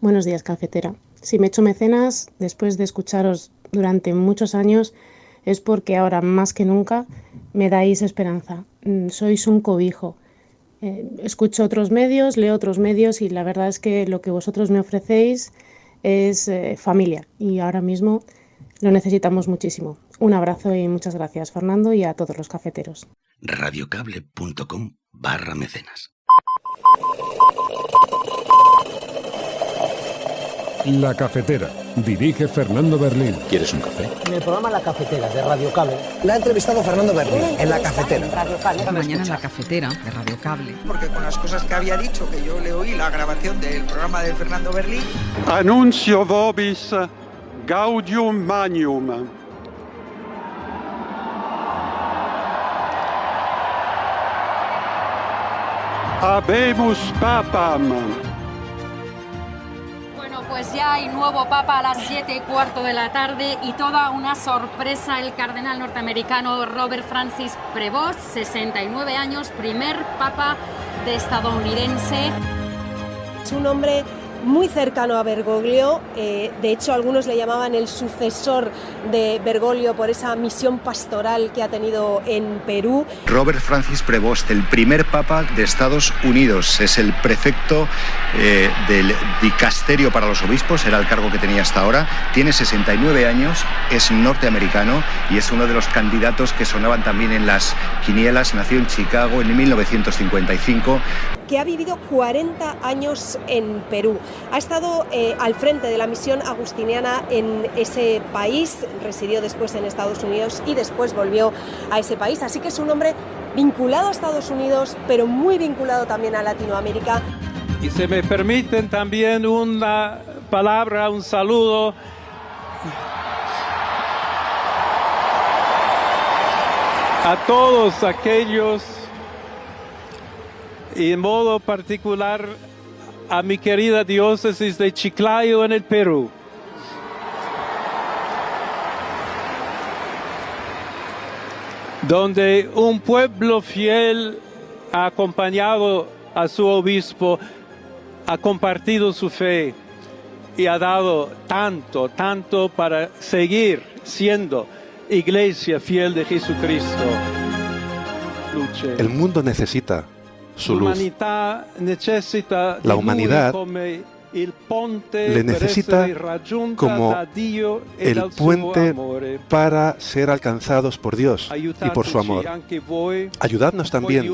Buenos días, cafetera. Si me he hecho mecenas después de escucharos durante muchos años es porque ahora más que nunca me dais esperanza. Sois un cobijo. Escucho otros medios, leo otros medios y la verdad es que lo que vosotros me ofrecéis es familia y ahora mismo lo necesitamos muchísimo. Un abrazo y muchas gracias, Fernando, y a todos los cafeteros. radiocable.com/mecenas. La Cafetera. Dirige Fernando Berlín. ¿Quieres un café? En el programa La Cafetera de Radio Cable. La ha entrevistado Fernando Berlín en La Cafetera. Mañana en La Cafetera de Radio Cable. Porque con las cosas que había dicho, que yo le oí la grabación del programa de Fernando Berlín. Annuncio vobis gaudium magnum. Habemus papam. Pues ya hay nuevo papa a las 7:15 de la tarde y toda una sorpresa. El cardenal norteamericano Robert Francis Prevost, 69 años, primer papa de estadounidense. Es un hombre muy cercano a Bergoglio, de hecho algunos le llamaban el sucesor de Bergoglio por esa misión pastoral que ha tenido en Perú. Robert Francis Prevost, el primer papa de Estados Unidos, es el prefecto del dicasterio para los obispos, era el cargo que tenía hasta ahora, tiene 69 años, es norteamericano y es uno de los candidatos que sonaban también en las quinielas, nació en Chicago en 1955. Que ha vivido 40 años en Perú. Ha estado al frente de la misión agustiniana en ese país, residió después en Estados Unidos y después volvió a ese país. Así que es un hombre vinculado a Estados Unidos, pero muy vinculado también a Latinoamérica. Y se me permiten también una palabra, un saludo a todos aquellos, y en modo particular a mi querida diócesis de Chiclayo en el Perú. Donde un pueblo fiel ha acompañado a su obispo, ha compartido su fe y ha dado tanto para seguir siendo iglesia fiel de Jesucristo. El mundo necesita su luz. La humanidad le necesita como el puente para ser alcanzados por Dios y por su amor. Ayudadnos también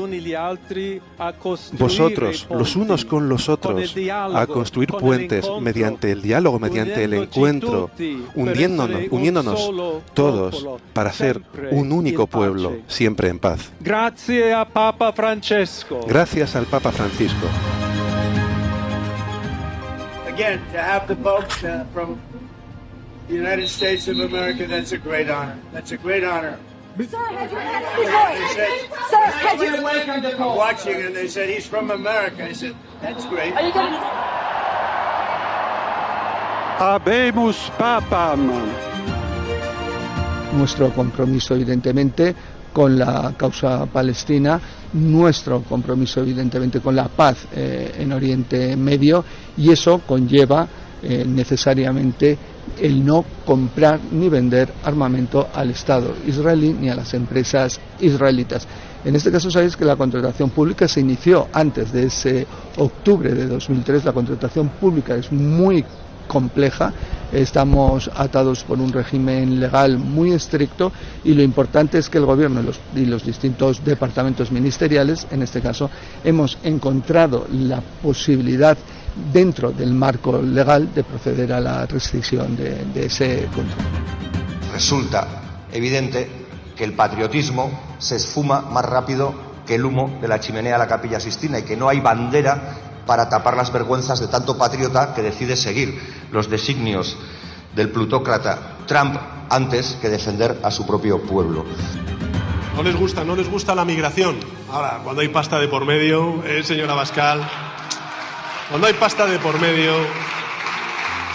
vosotros, los unos con los otros, a construir puentes mediante el diálogo, mediante el encuentro, uniéndonos todos para ser un único pueblo, siempre en paz. Gracias al Papa Francisco. Gracias al Papa Francisco. Again, to have the folks from the United States of America, that's a great honor. That's a great honor. Sir, had you had it before? Sir, had you... I'm watching and they said, he's from America. I said, that's great. Are you going to... Habemus papam. Nuestro compromiso, evidentemente, con la causa palestina, nuestro compromiso, evidentemente, con la paz en Oriente Medio, y eso conlleva necesariamente el no comprar ni vender armamento al Estado israelí ni a las empresas israelitas. En este caso sabéis que la contratación pública se inició antes de ese octubre de 2003. La contratación pública es muy compleja, estamos atados por un régimen legal muy estricto y lo importante es que el gobierno y los distintos departamentos ministeriales, en este caso, hemos encontrado la posibilidad dentro del marco legal de proceder a la rescisión de ese control. Resulta evidente que el patriotismo se esfuma más rápido que el humo de la chimenea de la Capilla Sixtina y que no hay bandera para tapar las vergüenzas de tanto patriota que decide seguir los designios del plutócrata Trump antes que defender a su propio pueblo. No les gusta la migración. Ahora, cuando hay pasta de por medio, señor Abascal, cuando hay pasta de por medio...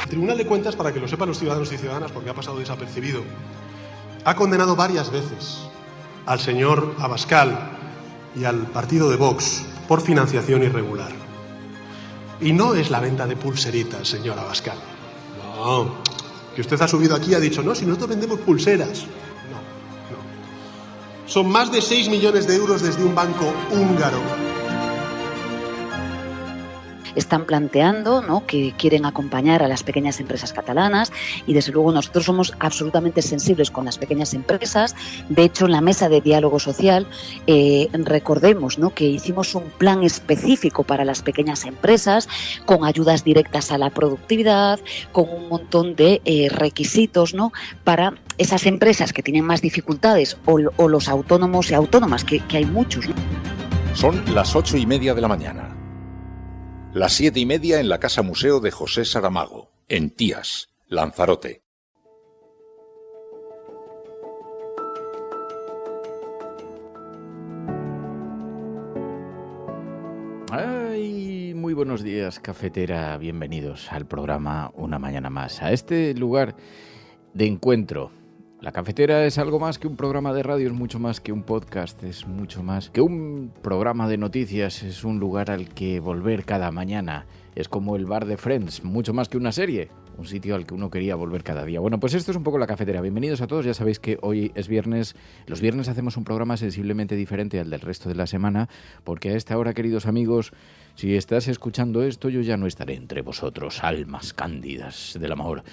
El Tribunal de Cuentas, para que lo sepan los ciudadanos y ciudadanas, porque ha pasado desapercibido, ha condenado varias veces al señor Abascal y al partido de Vox por financiación irregular. Y no es la venta de pulseritas, señora Abascal. No, que usted ha subido aquí y ha dicho, no, si nosotros vendemos pulseras. No. Son más de 6 millones de euros desde un banco húngaro. Están planteando, ¿no?, que quieren acompañar a las pequeñas empresas catalanas y desde luego nosotros somos absolutamente sensibles con las pequeñas empresas. De hecho, en la mesa de diálogo social recordemos, ¿no?, que hicimos un plan específico para las pequeñas empresas con ayudas directas a la productividad, con un montón de requisitos, ¿no?, para esas empresas que tienen más dificultades o los autónomos y autónomas, que hay muchos, ¿no? Son las 8:30 de la mañana. Las 7:30 en la Casa Museo de José Saramago, en Tías, Lanzarote. Ay, muy buenos días, cafetera. Bienvenidos al programa Una Mañana Más, a este lugar de encuentro. La cafetera es algo más que un programa de radio, es mucho más que un podcast, es mucho más que un programa de noticias, es un lugar al que volver cada mañana. Es como el bar de Friends, mucho más que una serie, un sitio al que uno quería volver cada día. Bueno, pues esto es un poco la cafetera. Bienvenidos a todos, ya sabéis que hoy es viernes. Los viernes hacemos un programa sensiblemente diferente al del resto de la semana, porque a esta hora, queridos amigos, si estás escuchando esto, yo ya no estaré entre vosotros, almas cándidas del amor.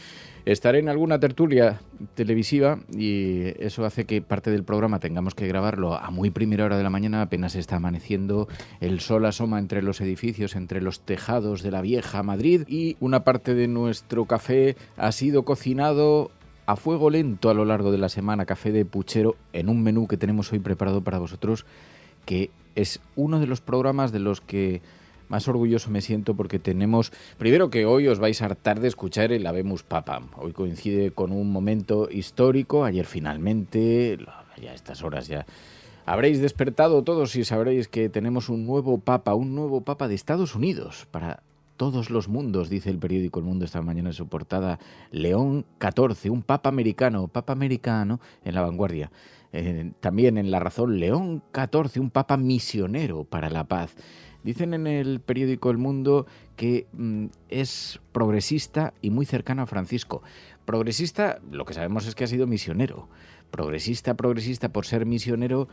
Estaré en alguna tertulia televisiva y eso hace que parte del programa tengamos que grabarlo a muy primera hora de la mañana, apenas está amaneciendo, el sol asoma entre los edificios, entre los tejados de la vieja Madrid, y una parte de nuestro café ha sido cocinado a fuego lento a lo largo de la semana, café de puchero, en un menú que tenemos hoy preparado para vosotros, que es uno de los programas de los que más orgulloso me siento, porque tenemos, primero, que hoy os vais a hartar de escuchar el Habemus Papam. Hoy coincide con un momento histórico. Ayer finalmente, ya a estas horas ya habréis despertado todos y sabréis que tenemos un nuevo papa de Estados Unidos para todos los mundos, dice el periódico El Mundo esta mañana en su portada. León XIV, un papa americano en La Vanguardia. También en La Razón, León XIV, un papa misionero para la paz. Dicen en el periódico El Mundo que es progresista y muy cercano a Francisco. Progresista, lo que sabemos es que ha sido misionero. Progresista por ser misionero,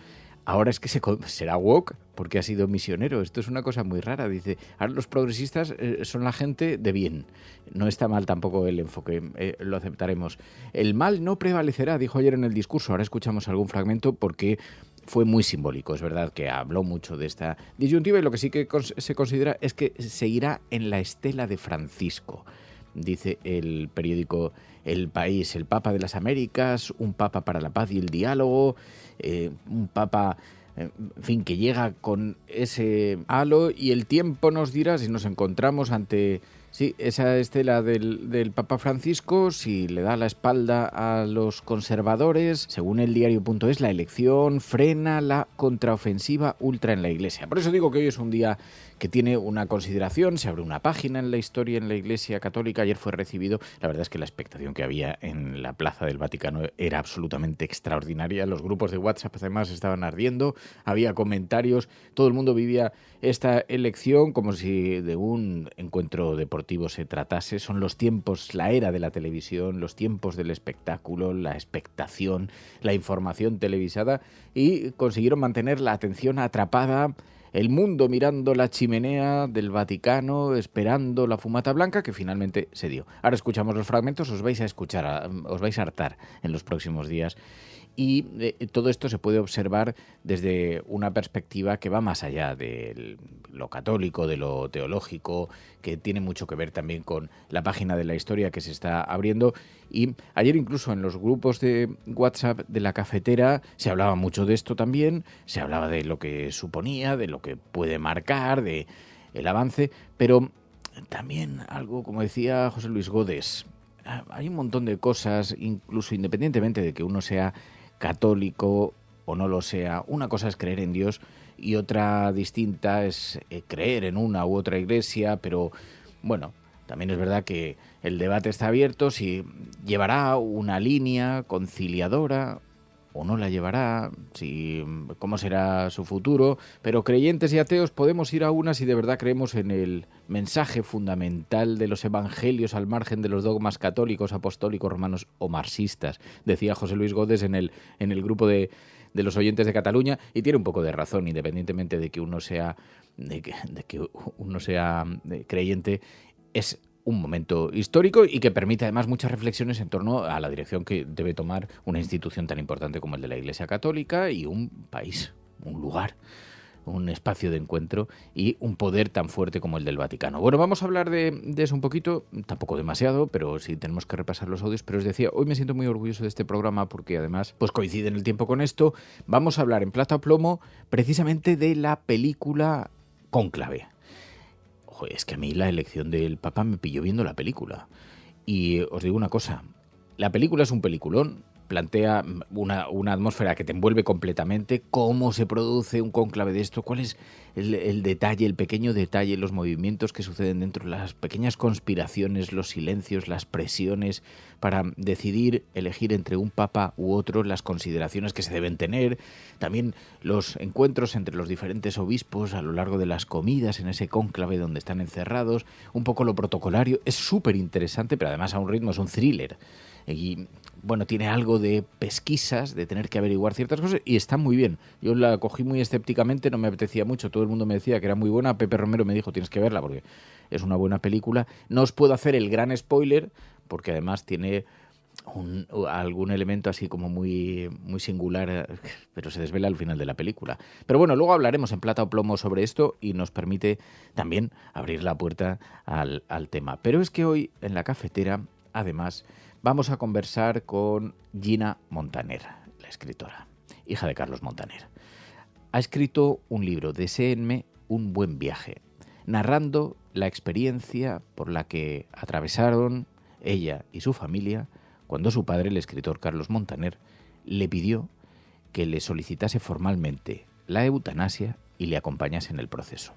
ahora es que será woke porque ha sido misionero. Esto es una cosa muy rara. Dice, ahora los progresistas son la gente de bien. No está mal tampoco el enfoque, lo aceptaremos. El mal no prevalecerá, dijo ayer en el discurso. Ahora escuchamos algún fragmento porque fue muy simbólico. Es verdad que habló mucho de esta disyuntiva y lo que sí que se considera es que seguirá en la estela de Francisco. Dice el periódico El País, el Papa de las Américas, un Papa para la paz y el diálogo, un Papa, en fin, que llega con ese halo, y el tiempo nos dirá si nos encontramos ante esa estela del Papa Francisco, si le da la espalda a los conservadores. Según el diario.es, la elección frena la contraofensiva ultra en la Iglesia. Por eso digo que hoy es un día que tiene una consideración. Se abre una página en la historia en la Iglesia Católica. Ayer fue recibido. La verdad es que la expectación que había en la Plaza del Vaticano era absolutamente extraordinaria. Los grupos de WhatsApp además estaban ardiendo. Había comentarios. Todo el mundo vivía esta elección como si de un encuentro deportivo se tratase. Son los tiempos, la era de la televisión, los tiempos del espectáculo, la expectación, la información televisada, y consiguieron mantener la atención atrapada, el mundo mirando la chimenea del Vaticano, esperando la fumata blanca que finalmente se dio. Ahora escuchamos los fragmentos, os vais a hartar en los próximos días. Y todo esto se puede observar desde una perspectiva que va más allá de lo católico, de lo teológico, que tiene mucho que ver también con la página de la historia que se está abriendo. Y ayer incluso en los grupos de WhatsApp de la cafetera se hablaba mucho de esto también, se hablaba de lo que suponía, de lo que puede marcar, de el avance, pero también algo, como decía José Luis Godes, hay un montón de cosas, incluso independientemente de que uno sea católico o no lo sea. Una cosa es creer en Dios y otra distinta es creer en una u otra iglesia, pero bueno, también es verdad que el debate está abierto si llevará una línea conciliadora o no la llevará, cómo será su futuro, pero creyentes y ateos podemos ir a una si de verdad creemos en el mensaje fundamental de los evangelios al margen de los dogmas católicos, apostólicos, romanos o marxistas, decía José Luis Godes en el grupo de los oyentes de Cataluña, y tiene un poco de razón, independientemente de que uno sea creyente. Es un momento histórico y que permite además muchas reflexiones en torno a la dirección que debe tomar una institución tan importante como el de la Iglesia Católica y un país, un lugar, un espacio de encuentro y un poder tan fuerte como el del Vaticano. Bueno, vamos a hablar de eso un poquito, tampoco demasiado, pero sí tenemos que repasar los audios. Pero os decía, hoy me siento muy orgulloso de este programa porque además pues coincide en el tiempo con esto. Vamos a hablar en Plata o Plomo precisamente de la película Cónclave. Es que a mí la elección del Papa me pilló viendo la película. Y os digo una cosa, la película es un peliculón, plantea una atmósfera que te envuelve completamente. ¿Cómo se produce un cónclave de esto? ¿Cuál es el detalle, el pequeño detalle, los movimientos que suceden dentro, las pequeñas conspiraciones, los silencios, las presiones para decidir, elegir entre un papa u otro, las consideraciones que se deben tener, también los encuentros entre los diferentes obispos a lo largo de las comidas en ese cónclave donde están encerrados, un poco lo protocolario? Es súper interesante, pero además a un ritmo, es un thriller. Y bueno, tiene algo de pesquisas, de tener que averiguar ciertas cosas, y está muy bien. Yo la cogí muy escépticamente, no me apetecía mucho, todo el mundo me decía que era muy buena. Pepe Romero me dijo, tienes que verla porque es una buena película. No os puedo hacer el gran spoiler, porque además tiene algún elemento así como muy, muy singular, pero se desvela al final de la película. Pero bueno, luego hablaremos en Plata o Plomo sobre esto y nos permite también abrir la puerta al tema. Pero es que hoy en la cafetera, además, vamos a conversar con Gina Montaner, la escritora, hija de Carlos Montaner. Ha escrito un libro, Deséenme un buen viaje, narrando la experiencia por la que atravesaron ella y su familia cuando su padre, el escritor Carlos Montaner, le pidió que le solicitase formalmente la eutanasia y le acompañase en el proceso.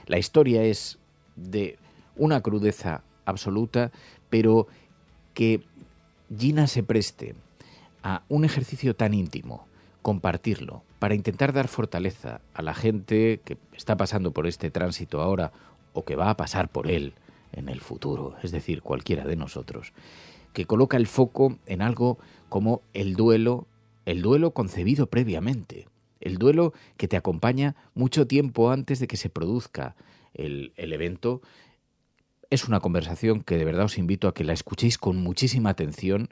La historia es de una crudeza absoluta, pero que Gina se preste a un ejercicio tan íntimo, compartirlo, para intentar dar fortaleza a la gente que está pasando por este tránsito ahora o que va a pasar por él en el futuro, es decir, cualquiera de nosotros, que coloca el foco en algo como el duelo concebido previamente, el duelo que te acompaña mucho tiempo antes de que se produzca el evento. Es una conversación que de verdad os invito a que la escuchéis con muchísima atención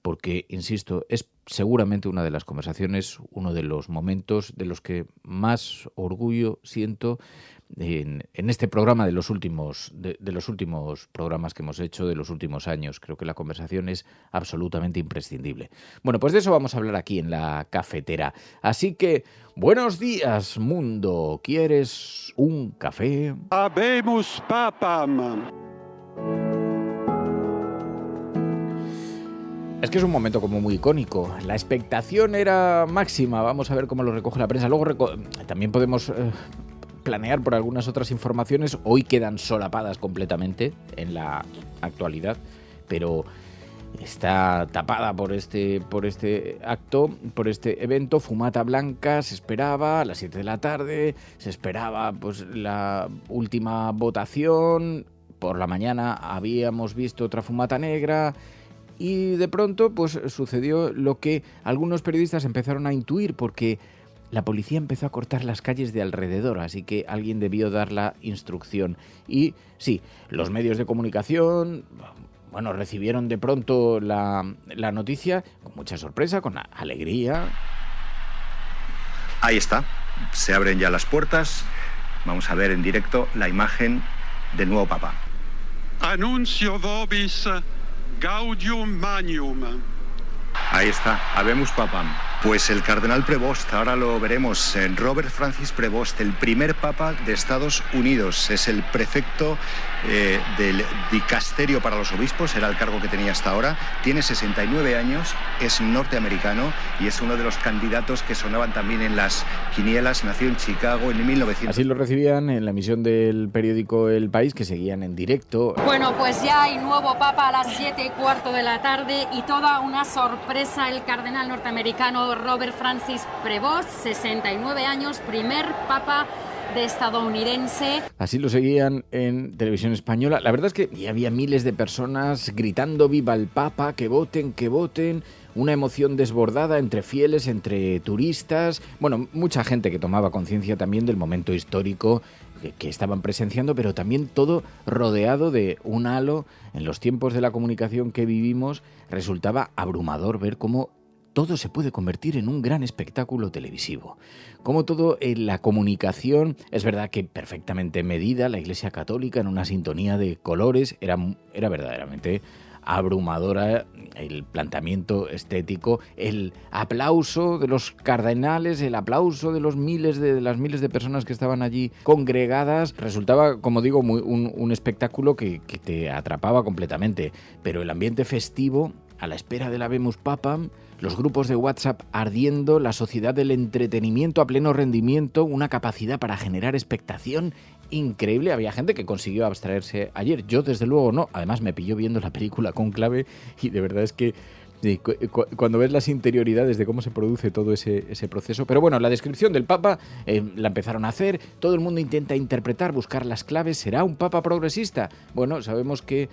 porque, insisto, es seguramente una de las conversaciones, uno de los momentos de los que más orgullo siento en este programa de los últimos programas que hemos hecho, de los últimos años. Creo que la conversación es absolutamente imprescindible. Bueno, pues de eso vamos a hablar aquí en la cafetera. Así que, buenos días, mundo. ¿Quieres un café? Habemus papam. Es que es un momento como muy icónico. La expectación era máxima. Vamos a ver cómo lo recoge la prensa. Luego también podemos planear por algunas otras informaciones. Hoy quedan solapadas completamente en la actualidad, pero está tapada por este acto, por este evento. Fumata blanca se esperaba a las 7 de la tarde, se esperaba pues la última votación. Por la mañana habíamos visto otra fumata negra. Y de pronto pues sucedió lo que algunos periodistas empezaron a intuir, porque la policía empezó a cortar las calles de alrededor, así que alguien debió dar la instrucción. Y sí, los medios de comunicación, bueno, recibieron de pronto la noticia con mucha sorpresa, con alegría. Ahí está, se abren ya las puertas. Vamos a ver en directo la imagen del nuevo Papa. Annuncio vobis Gaudium Magnum. Ahí está, Habemus Papam. Pues el cardenal Prevost, ahora lo veremos, Robert Francis Prevost, el primer papa de Estados Unidos. Es el prefecto del dicasterio para los obispos, era el cargo que tenía hasta ahora. Tiene 69 años, es norteamericano y es uno de los candidatos que sonaban también en las quinielas. Nació en Chicago en 1900. Así lo recibían en la emisión del periódico El País, que seguían en directo. Bueno, pues ya hay nuevo papa a las 7:15 de la tarde y toda una sorpresa. El cardenal norteamericano americano Robert Francis Prevost, 69 años, primer papa de estadounidense. Así lo seguían en televisión española. La verdad es que ya había miles de personas gritando viva el Papa, que voten, que voten. Una emoción desbordada entre fieles, entre turistas. Bueno, mucha gente que tomaba conciencia también del momento histórico que estaban presenciando, pero también todo rodeado de un halo. En los tiempos de la comunicación que vivimos resultaba abrumador ver cómo todo se puede convertir en un gran espectáculo televisivo. Como todo en la comunicación, es verdad que perfectamente medida, la Iglesia Católica en una sintonía de colores, era verdaderamente abrumadora el planteamiento estético, el aplauso de los cardenales, el aplauso de las miles de personas que estaban allí congregadas. Resultaba, como digo, un espectáculo que te atrapaba completamente. Pero el ambiente festivo, a la espera del Habemus Papam, los grupos de WhatsApp ardiendo, la sociedad del entretenimiento a pleno rendimiento, una capacidad para generar expectación increíble. Había gente que consiguió abstraerse ayer. Yo, desde luego, no. Además, me pilló viendo la película Cónclave y de verdad es que cuando ves las interioridades de cómo se produce todo ese proceso. Pero bueno, la descripción del Papa la empezaron a hacer. Todo el mundo intenta interpretar, buscar las claves. ¿Será un Papa progresista? Bueno, sabemos que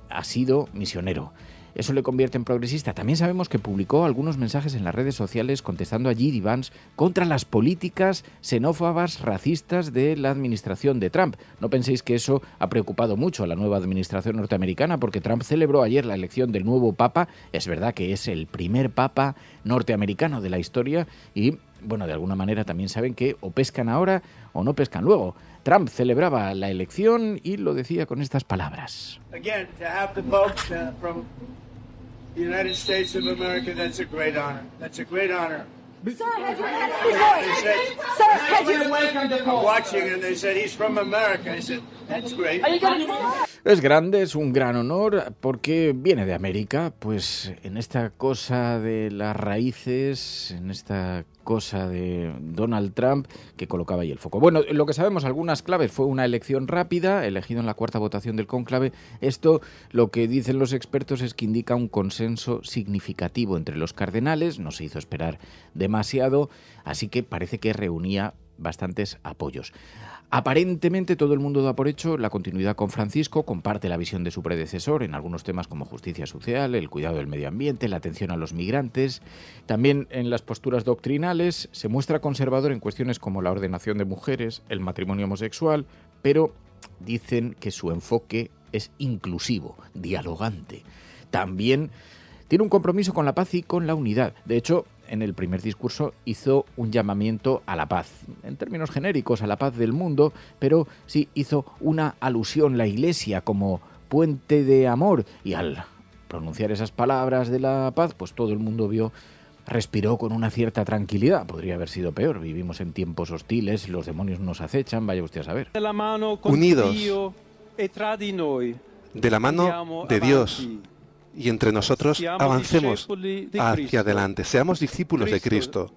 ha sido misionero. Eso le convierte en progresista. También sabemos que publicó algunos mensajes en las redes sociales contestando a J.D. Vance contra las políticas xenófobas, racistas de la administración de Trump. No penséis que eso ha preocupado mucho a la nueva administración norteamericana, porque Trump celebró ayer la elección del nuevo Papa. Es verdad que es el primer Papa norteamericano de la historia y, bueno, de alguna manera también saben que o pescan ahora o no pescan luego. Trump celebraba la elección y lo decía con estas palabras. Again, to have the Pope from the United States of America, that's a great honor. That's a great honor. Sir, had you met him before? Sir, had you welcome the Pope? Watching, and they said he's from America. I said, that's great. Are you going to Es grande, es un gran honor porque viene de América, pues en esta cosa de las raíces, en esta cosa de Donald Trump que colocaba ahí el foco. Bueno, lo que sabemos, algunas claves, fue una elección rápida, elegido en la cuarta votación del cónclave. Esto, lo que dicen los expertos, es que indica un consenso significativo entre los cardenales, no se hizo esperar demasiado, así que parece que reunía bastantes apoyos. Aparentemente todo el mundo da por hecho la continuidad con Francisco, comparte la visión de su predecesor en algunos temas como justicia social, el cuidado del medio ambiente, la atención a los migrantes. También en las posturas doctrinales se muestra conservador en cuestiones como la ordenación de mujeres, el matrimonio homosexual, pero dicen que su enfoque es inclusivo, dialogante. También tiene un compromiso con la paz y con la unidad. De hecho, en el primer discurso hizo un llamamiento a la paz, en términos genéricos, a la paz del mundo, pero sí hizo una alusión la Iglesia como puente de amor, y al pronunciar esas palabras de la paz, pues todo el mundo respiró con una cierta tranquilidad. Podría haber sido peor, vivimos en tiempos hostiles, los demonios nos acechan, vaya usted a saber. Unidos de la mano de Dios y entre nosotros avancemos hacia adelante, seamos discípulos de Cristo.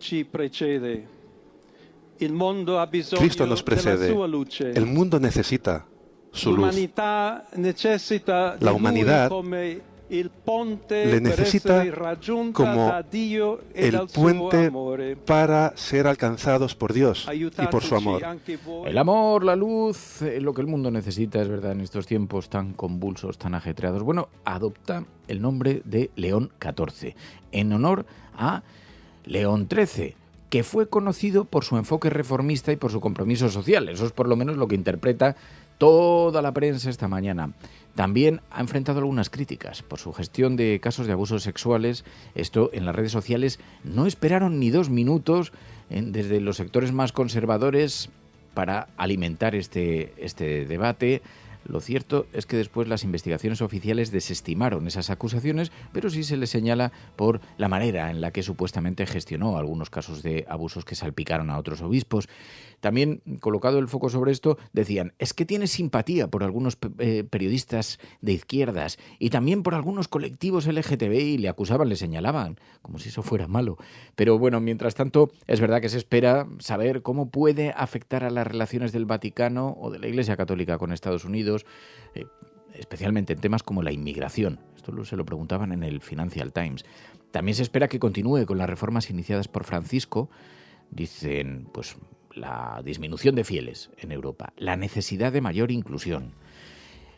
Cristo nos precede, el mundo necesita su luz. La humanidad le necesita como el puente para ser alcanzados por Dios y por su amor. El amor, la luz, lo que el mundo necesita, es verdad, en estos tiempos tan convulsos, tan ajetreados. Bueno, adopta el nombre de León XIV, en honor a León XIII, que fue conocido por su enfoque reformista y por su compromiso social. Eso es por lo menos lo que interpreta toda la prensa esta mañana. También ha enfrentado algunas críticas por su gestión de casos de abusos sexuales. Esto en las redes sociales no esperaron ni 2 minutos desde los sectores más conservadores para alimentar este debate. Lo cierto es que después las investigaciones oficiales desestimaron esas acusaciones, pero sí se le señala por la manera en la que supuestamente gestionó algunos casos de abusos que salpicaron a otros obispos. También, colocado el foco sobre esto, decían, es que tiene simpatía por algunos periodistas de izquierdas y también por algunos colectivos LGTBI, le acusaban, le señalaban, como si eso fuera malo. Pero bueno, mientras tanto, es verdad que se espera saber cómo puede afectar a las relaciones del Vaticano o de la Iglesia Católica con Estados Unidos, especialmente en temas como la inmigración. Esto se lo preguntaban en el Financial Times. También se espera que continúe con las reformas iniciadas por Francisco. Dicen, pues, la disminución de fieles en Europa, la necesidad de mayor inclusión.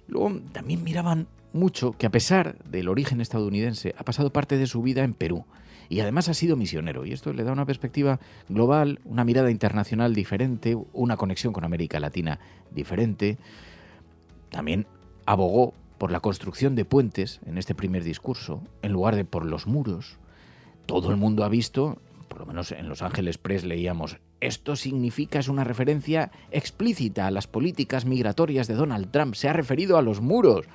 Luego también miraban mucho que, a pesar del origen estadounidense, ha pasado parte de su vida en Perú y además ha sido misionero, y esto le da una perspectiva global, una mirada internacional diferente, una conexión con América Latina diferente. También abogó por la construcción de puentes en este primer discurso, en lugar de por los muros. Todo el mundo ha visto, por lo menos en Los Ángeles Press leíamos, esto significa, es una referencia explícita a las políticas migratorias de Donald Trump, se ha referido a los muros.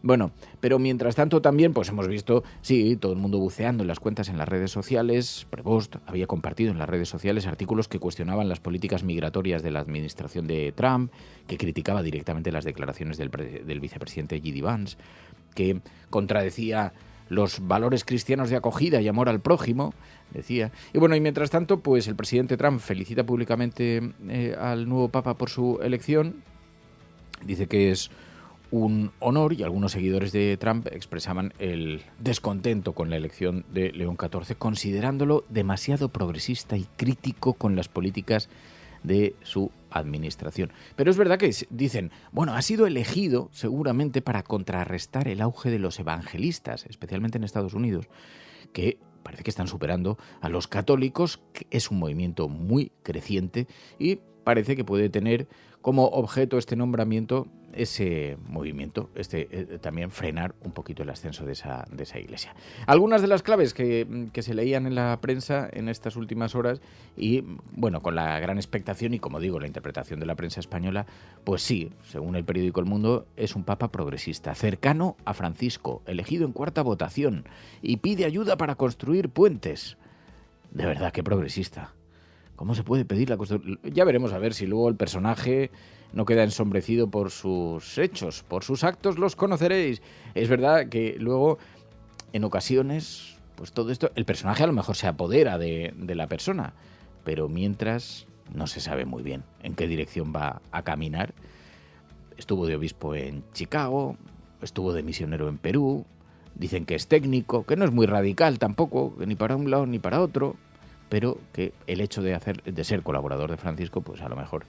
Bueno, pero mientras tanto también pues hemos visto, sí, todo el mundo buceando en las cuentas en las redes sociales. Prevost había compartido en las redes sociales artículos que cuestionaban las políticas migratorias de la administración de Trump, que criticaba directamente las declaraciones del vicepresidente J.D. Vance, que contradecía los valores cristianos de acogida y amor al prójimo, decía. Y bueno, y mientras tanto, pues el presidente Trump felicita públicamente al nuevo Papa por su elección. Dice que es un honor, y algunos seguidores de Trump expresaban el descontento con la elección de León XIV, considerándolo demasiado progresista y crítico con las políticas de su administración. Pero es verdad que dicen, bueno, ha sido elegido seguramente para contrarrestar el auge de los evangelistas, especialmente en Estados Unidos, que parece que están superando a los católicos, que es un movimiento muy creciente, y parece que puede tener como objeto este nombramiento, ese movimiento, también frenar un poquito el ascenso de esa iglesia. Algunas de las claves que se leían en la prensa en estas últimas horas, y bueno, con la gran expectación y, como digo, la interpretación de la prensa española, pues sí, según el periódico El Mundo, es un papa progresista, cercano a Francisco, elegido en cuarta votación, y pide ayuda para construir puentes. De verdad, qué progresista. ¿Cómo se puede pedir la construcción? Ya veremos a ver si luego el personaje no queda ensombrecido por sus hechos, por sus actos los conoceréis. Es verdad que luego, en ocasiones, pues todo esto, el personaje a lo mejor se apodera de la persona, pero mientras no se sabe muy bien en qué dirección va a caminar. Estuvo de obispo en Chicago, estuvo de misionero en Perú, dicen que es técnico, que no es muy radical tampoco, que ni para un lado ni para otro, pero que el hecho de ser colaborador de Francisco, pues a lo mejor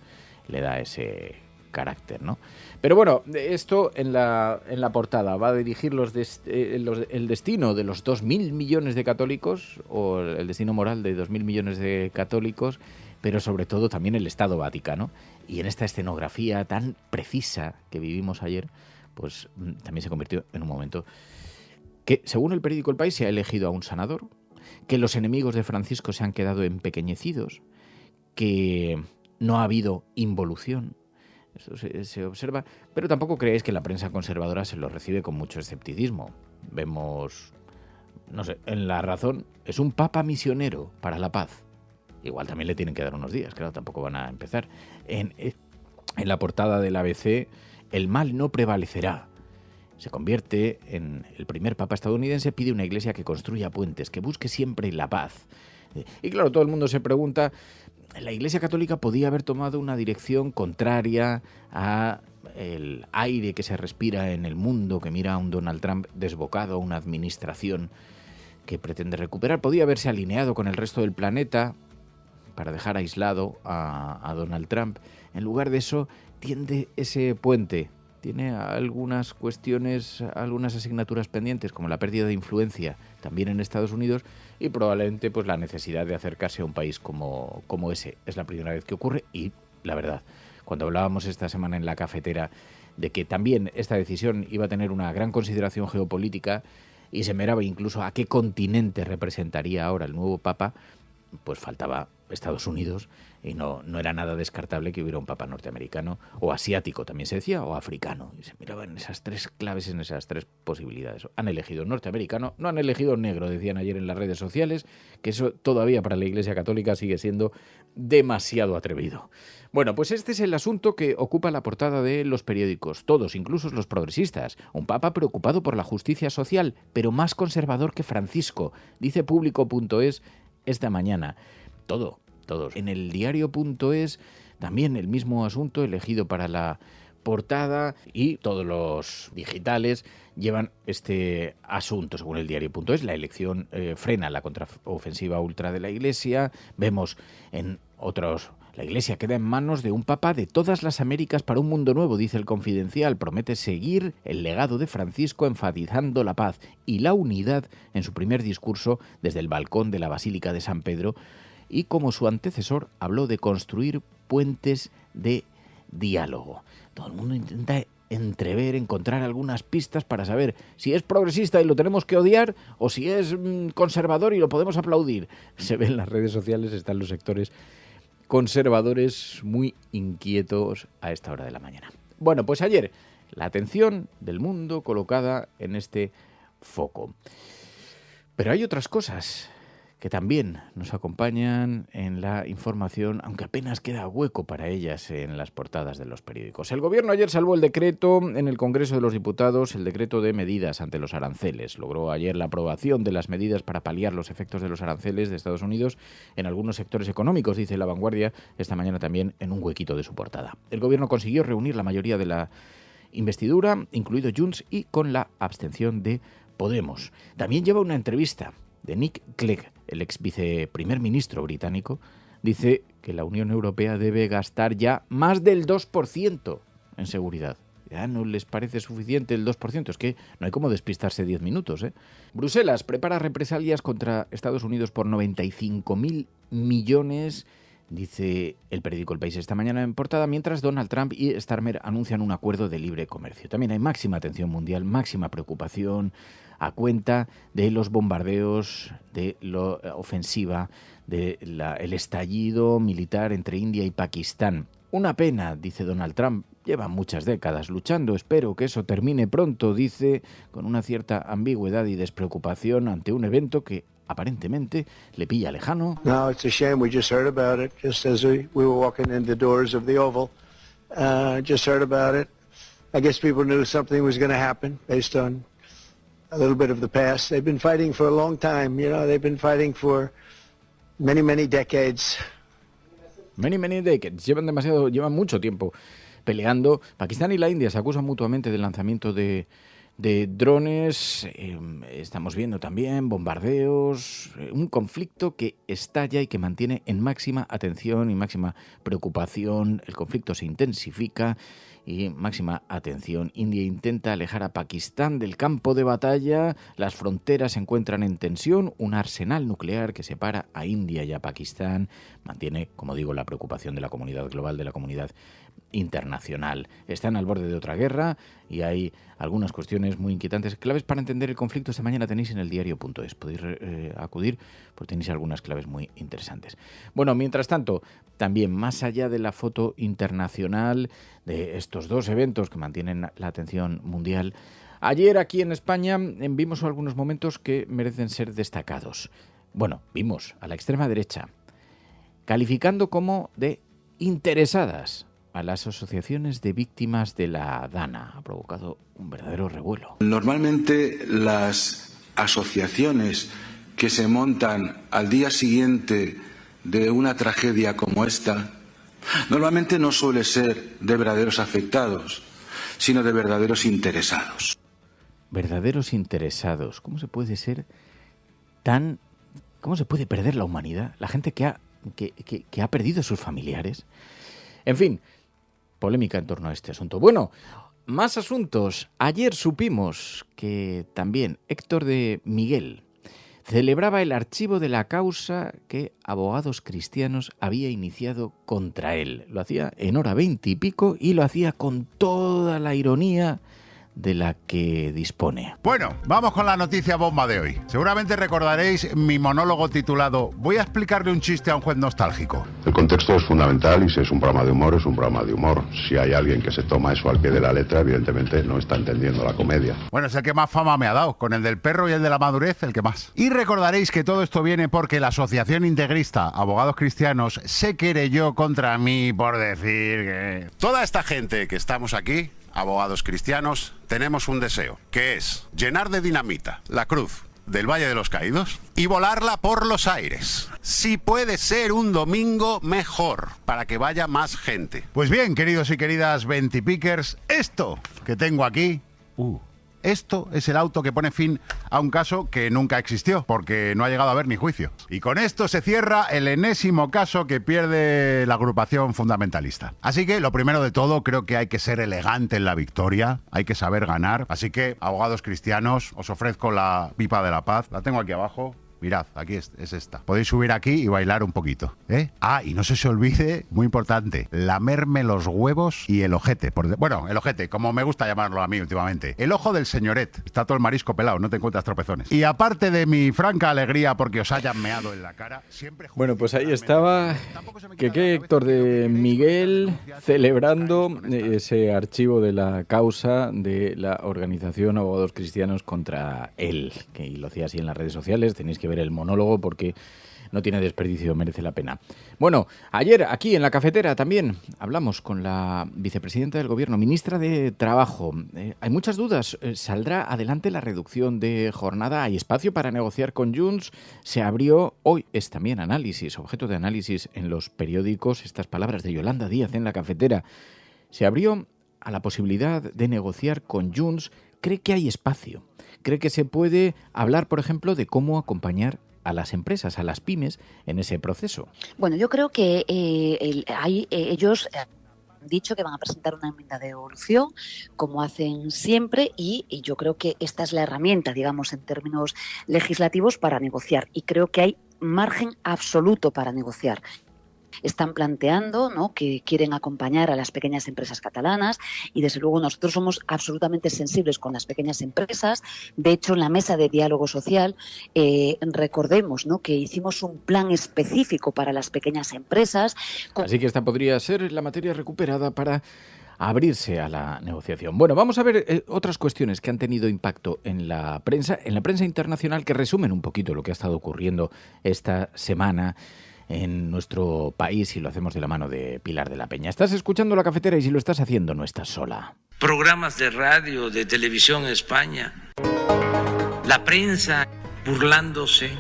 le da ese carácter, ¿no? Pero bueno, esto en la portada va a dirigir el destino de los 2.000 millones de católicos, o el destino moral de 2.000 millones de católicos, pero sobre todo también el Estado Vaticano. Y en esta escenografía tan precisa que vivimos ayer, pues también se convirtió en un momento que, según el periódico El País, se ha elegido a un sanador, que los enemigos de Francisco se han quedado empequeñecidos, que no ha habido involución. Eso se observa, pero tampoco creéis que la prensa conservadora se lo recibe con mucho escepticismo. Vemos, no sé, en La Razón, es un papa misionero para la paz. Igual también le tienen que dar unos días, claro, tampoco van a empezar. En la portada del ABC, el mal no prevalecerá. Se convierte en el primer papa estadounidense, pide una iglesia que construya puentes, que busque siempre la paz. Y claro, todo el mundo se pregunta, la Iglesia Católica podía haber tomado una dirección contraria a el aire que se respira en el mundo, que mira a un Donald Trump desbocado, a una administración que pretende recuperar. Podía haberse alineado con el resto del planeta para dejar aislado a Donald Trump. En lugar de eso, tiende ese puente. Tiene algunas cuestiones, algunas asignaturas pendientes, como la pérdida de influencia también en Estados Unidos, y probablemente pues la necesidad de acercarse a un país como ese. Es la primera vez que ocurre, y la verdad, cuando hablábamos esta semana en la cafetera de que también esta decisión iba a tener una gran consideración geopolítica, y se miraba incluso a qué continente representaría ahora el nuevo Papa, pues faltaba Estados Unidos, y no era nada descartable que hubiera un papa norteamericano, o asiático también se decía, o africano. Y se miraban en esas tres claves, en esas tres posibilidades. Han elegido norteamericano, no han elegido negro, decían ayer en las redes sociales, que eso todavía para la Iglesia Católica sigue siendo demasiado atrevido. Bueno, pues este es el asunto que ocupa la portada de los periódicos, todos, incluso los progresistas. Un papa preocupado por la justicia social, pero más conservador que Francisco, dice Público.es esta mañana. Todos. En el diario.es también el mismo asunto, elegido para la portada y todos los digitales llevan este asunto, según el diario.es. La elección frena la contraofensiva ultra de la Iglesia. Vemos en otros... La Iglesia queda en manos de un papa de todas las Américas para un mundo nuevo, dice el Confidencial. Promete seguir el legado de Francisco enfatizando la paz y la unidad en su primer discurso desde el balcón de la Basílica de San Pedro, y como su antecesor habló de construir puentes de diálogo. Todo el mundo intenta entrever, encontrar algunas pistas para saber si es progresista y lo tenemos que odiar o si es conservador y lo podemos aplaudir. Se ve en las redes sociales, están los sectores conservadores muy inquietos a esta hora de la mañana. Bueno, pues ayer la atención del mundo colocada en este foco. Pero hay otras cosas que también nos acompañan en la información, aunque apenas queda hueco para ellas en las portadas de los periódicos. El Gobierno ayer salvó el decreto en el Congreso de los Diputados, el decreto de medidas ante los aranceles. Logró ayer la aprobación de las medidas para paliar los efectos de los aranceles de Estados Unidos en algunos sectores económicos, dice La Vanguardia esta mañana también en un huequito de su portada. El Gobierno consiguió reunir la mayoría de la investidura, incluido Junts, y con la abstención de Podemos. También lleva una entrevista de Nick Clegg, el ex viceprimer ministro británico. Dice que la Unión Europea debe gastar ya más del 2% en seguridad. Ya no les parece suficiente el 2%, es que no hay como despistarse 10 minutos, ¿eh? Bruselas prepara represalias contra Estados Unidos por 95.000 millones, dice el periódico El País esta mañana en portada, mientras Donald Trump y Starmer anuncian un acuerdo de libre comercio. También hay máxima atención mundial, máxima preocupación a cuenta de los bombardeos, de la ofensiva, el estallido militar entre India y Pakistán. Una pena, dice Donald Trump, lleva muchas décadas luchando, espero que eso termine pronto, dice, con una cierta ambigüedad y despreocupación ante un evento que aparentemente le pilla lejano. No, it's a shame. We just heard about it just as we were walking in the doors of the Oval. Just heard about it. I guess people knew something was going to happen based on a little bit of the past. They've been fighting for a long time, you know, they've been fighting for many, many decades. Many decades. Llevan mucho tiempo peleando. Pakistán y la India se acusan mutuamente del lanzamiento de drones. Estamos viendo también bombardeos, un conflicto que estalla y que mantiene en máxima atención y máxima preocupación. El conflicto se intensifica y máxima atención. India intenta alejar a Pakistán del campo de batalla. Las fronteras se encuentran en tensión. Un arsenal nuclear que separa a India y a Pakistán mantiene, como digo, la preocupación de la comunidad global, de la comunidad internacional. Están al borde de otra guerra y hay algunas cuestiones muy inquietantes. Claves para entender el conflicto esta mañana tenéis en el diario.es. Podéis acudir porque tenéis algunas claves muy interesantes. Bueno, mientras tanto, también más allá de la foto internacional de estos dos eventos que mantienen la atención mundial, ayer aquí en España vimos algunos momentos que merecen ser destacados. Bueno, vimos a la extrema derecha calificando como de interesadas a las asociaciones de víctimas de la DANA. Ha provocado un verdadero revuelo. Normalmente las asociaciones que se montan al día siguiente de una tragedia como esta, normalmente no suele ser de verdaderos afectados, sino de verdaderos interesados. Verdaderos interesados. ¿Cómo se puede ser tan... ¿Cómo se puede perder la humanidad? La gente que ha perdido a sus familiares. En fin, polémica en torno a este asunto. Bueno, más asuntos. Ayer supimos que también Héctor de Miguel celebraba el archivo de la causa que Abogados Cristianos había iniciado contra él. Lo hacía en hora 20 y pico y lo hacía con toda la ironía de la que dispone. Bueno, vamos con la noticia bomba de hoy. Seguramente recordaréis mi monólogo titulado «Voy a explicarle un chiste a un juez nostálgico». El contexto es fundamental y si es un programa de humor, es un programa de humor. Si hay alguien que se toma eso al pie de la letra, evidentemente no está entendiendo la comedia. Bueno, es el que más fama me ha dado, con el del perro y el de la madurez, el que más. Y recordaréis que todo esto viene porque la asociación integrista Abogados Cristianos se querelló contra mí por decir que... Toda esta gente que estamos aquí, Abogados Cristianos, tenemos un deseo, que es llenar de dinamita la cruz del Valle de los Caídos y volarla por los aires. Si puede ser un domingo, mejor, para que vaya más gente. Pues bien, queridos y queridas ventipickers, esto que tengo aquí... Esto es el auto que pone fin a un caso que nunca existió, porque no ha llegado a haber ni juicio. Y con esto se cierra el enésimo caso que pierde la agrupación fundamentalista. Así que, lo primero de todo, creo que hay que ser elegante en la victoria, hay que saber ganar. Así que, abogados cristianos, os ofrezco la pipa de la paz. La tengo aquí abajo. Mirad, aquí es esta. Podéis subir aquí y bailar un poquito, ¿eh? Y no se olvide, muy importante, lamerme los huevos y el ojete. Bueno, el ojete, como me gusta llamarlo a mí últimamente. El ojo del señoret. Está todo el marisco pelado, no te encuentras tropezones. Y aparte de mi franca alegría porque os hayan meado en la cara, siempre... Bueno, pues ahí estaba que Héctor de Miguel celebrando ese archivo de la causa de la organización Abogados Cristianos contra él, que lo hacía así en las redes sociales. Tenéis que ver el monólogo porque no tiene desperdicio, merece la pena. Bueno, ayer aquí en la cafetera también hablamos con la vicepresidenta del Gobierno, ministra de Trabajo. Hay muchas dudas. ¿Saldrá adelante la reducción de jornada? ¿Hay espacio para negociar con Junts? Se abrió, hoy es también análisis, objeto de análisis en los periódicos, estas palabras de Yolanda Díaz en la cafetera. Se abrió a la posibilidad de negociar con Junts. ¿Cree que hay espacio? ¿Cree que se puede hablar, por ejemplo, de cómo acompañar a las empresas, a las pymes, en ese proceso? Bueno, yo creo que ellos han dicho que van a presentar una enmienda de devolución, como hacen siempre, y yo creo que esta es la herramienta, digamos, en términos legislativos para negociar. Y creo que hay margen absoluto para negociar. Están planteando, ¿no?, que quieren acompañar a las pequeñas empresas catalanas y desde luego nosotros somos absolutamente sensibles con las pequeñas empresas. De hecho, en la mesa de diálogo social recordemos, ¿no?, que hicimos un plan específico para las pequeñas empresas. Así que esta podría ser la materia recuperada para abrirse a la negociación. Bueno, vamos a ver otras cuestiones que han tenido impacto en la prensa internacional, que resumen un poquito lo que ha estado ocurriendo esta semana en nuestro país, y lo hacemos de la mano de Pilar de la Peña. Estás escuchando La Cafetera y si lo estás haciendo no estás sola. Programas de radio, de televisión en España, la prensa burlándose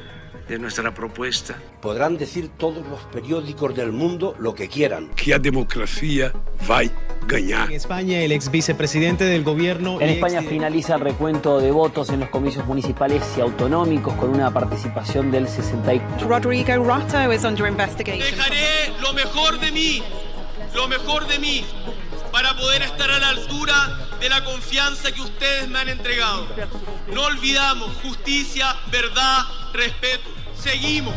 de nuestra propuesta. Podrán decir todos los periódicos del mundo lo que quieran. Que a democracia va a ganar. En España, el ex vicepresidente del gobierno... En España finaliza el recuento de votos en los comicios municipales y autonómicos con una participación del 64%. Rodrigo Rato is under investigation. Dejaré lo mejor de mí, para poder estar a la altura de la confianza que ustedes me han entregado. No olvidamos justicia, verdad, respeto. Seguimos.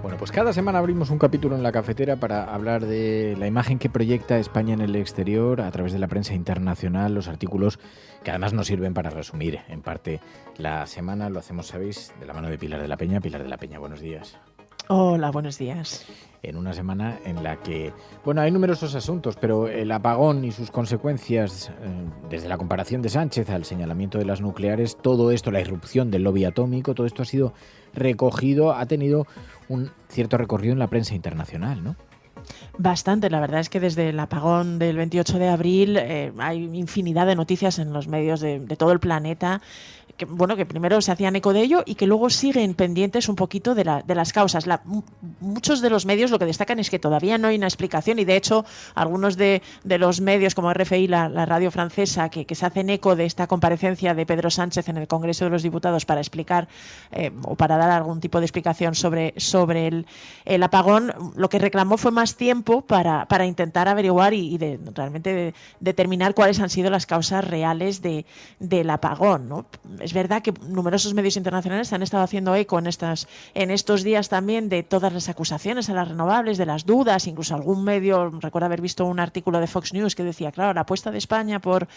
Bueno, pues cada semana abrimos un capítulo en La Cafetera para hablar de la imagen que proyecta España en el exterior a través de la prensa internacional, los artículos que además nos sirven para resumir en parte la semana. Lo hacemos, sabéis, de la mano de Pilar de la Peña. Pilar de la Peña, buenos días. Hola, buenos días. En una semana en la que, bueno, hay numerosos asuntos, pero el apagón y sus consecuencias, desde la comparación de Sánchez al señalamiento de las nucleares, todo esto, la irrupción del lobby atómico, todo esto ha sido recogido, ha tenido un cierto recorrido en la prensa internacional, ¿no? Bastante, la verdad es que desde el apagón del 28 de abril hay infinidad de noticias en los medios de todo el planeta que primero se hacían eco de ello y que luego siguen pendientes un poquito de las causas. Muchos de los medios lo que destacan es que todavía no hay una explicación y de hecho algunos de los medios como RFI, la radio francesa, que se hacen eco de esta comparecencia de Pedro Sánchez en el Congreso de los Diputados para explicar o para dar algún tipo de explicación sobre el apagón, lo que reclamó fue más tiempo para intentar averiguar y realmente determinar cuáles han sido las causas reales del apagón, ¿no? Es verdad que numerosos medios internacionales han estado haciendo eco en estos días también de todas las acusaciones a las renovables, de las dudas, incluso algún medio, recuerdo haber visto un artículo de Fox News que decía, claro, la apuesta de España por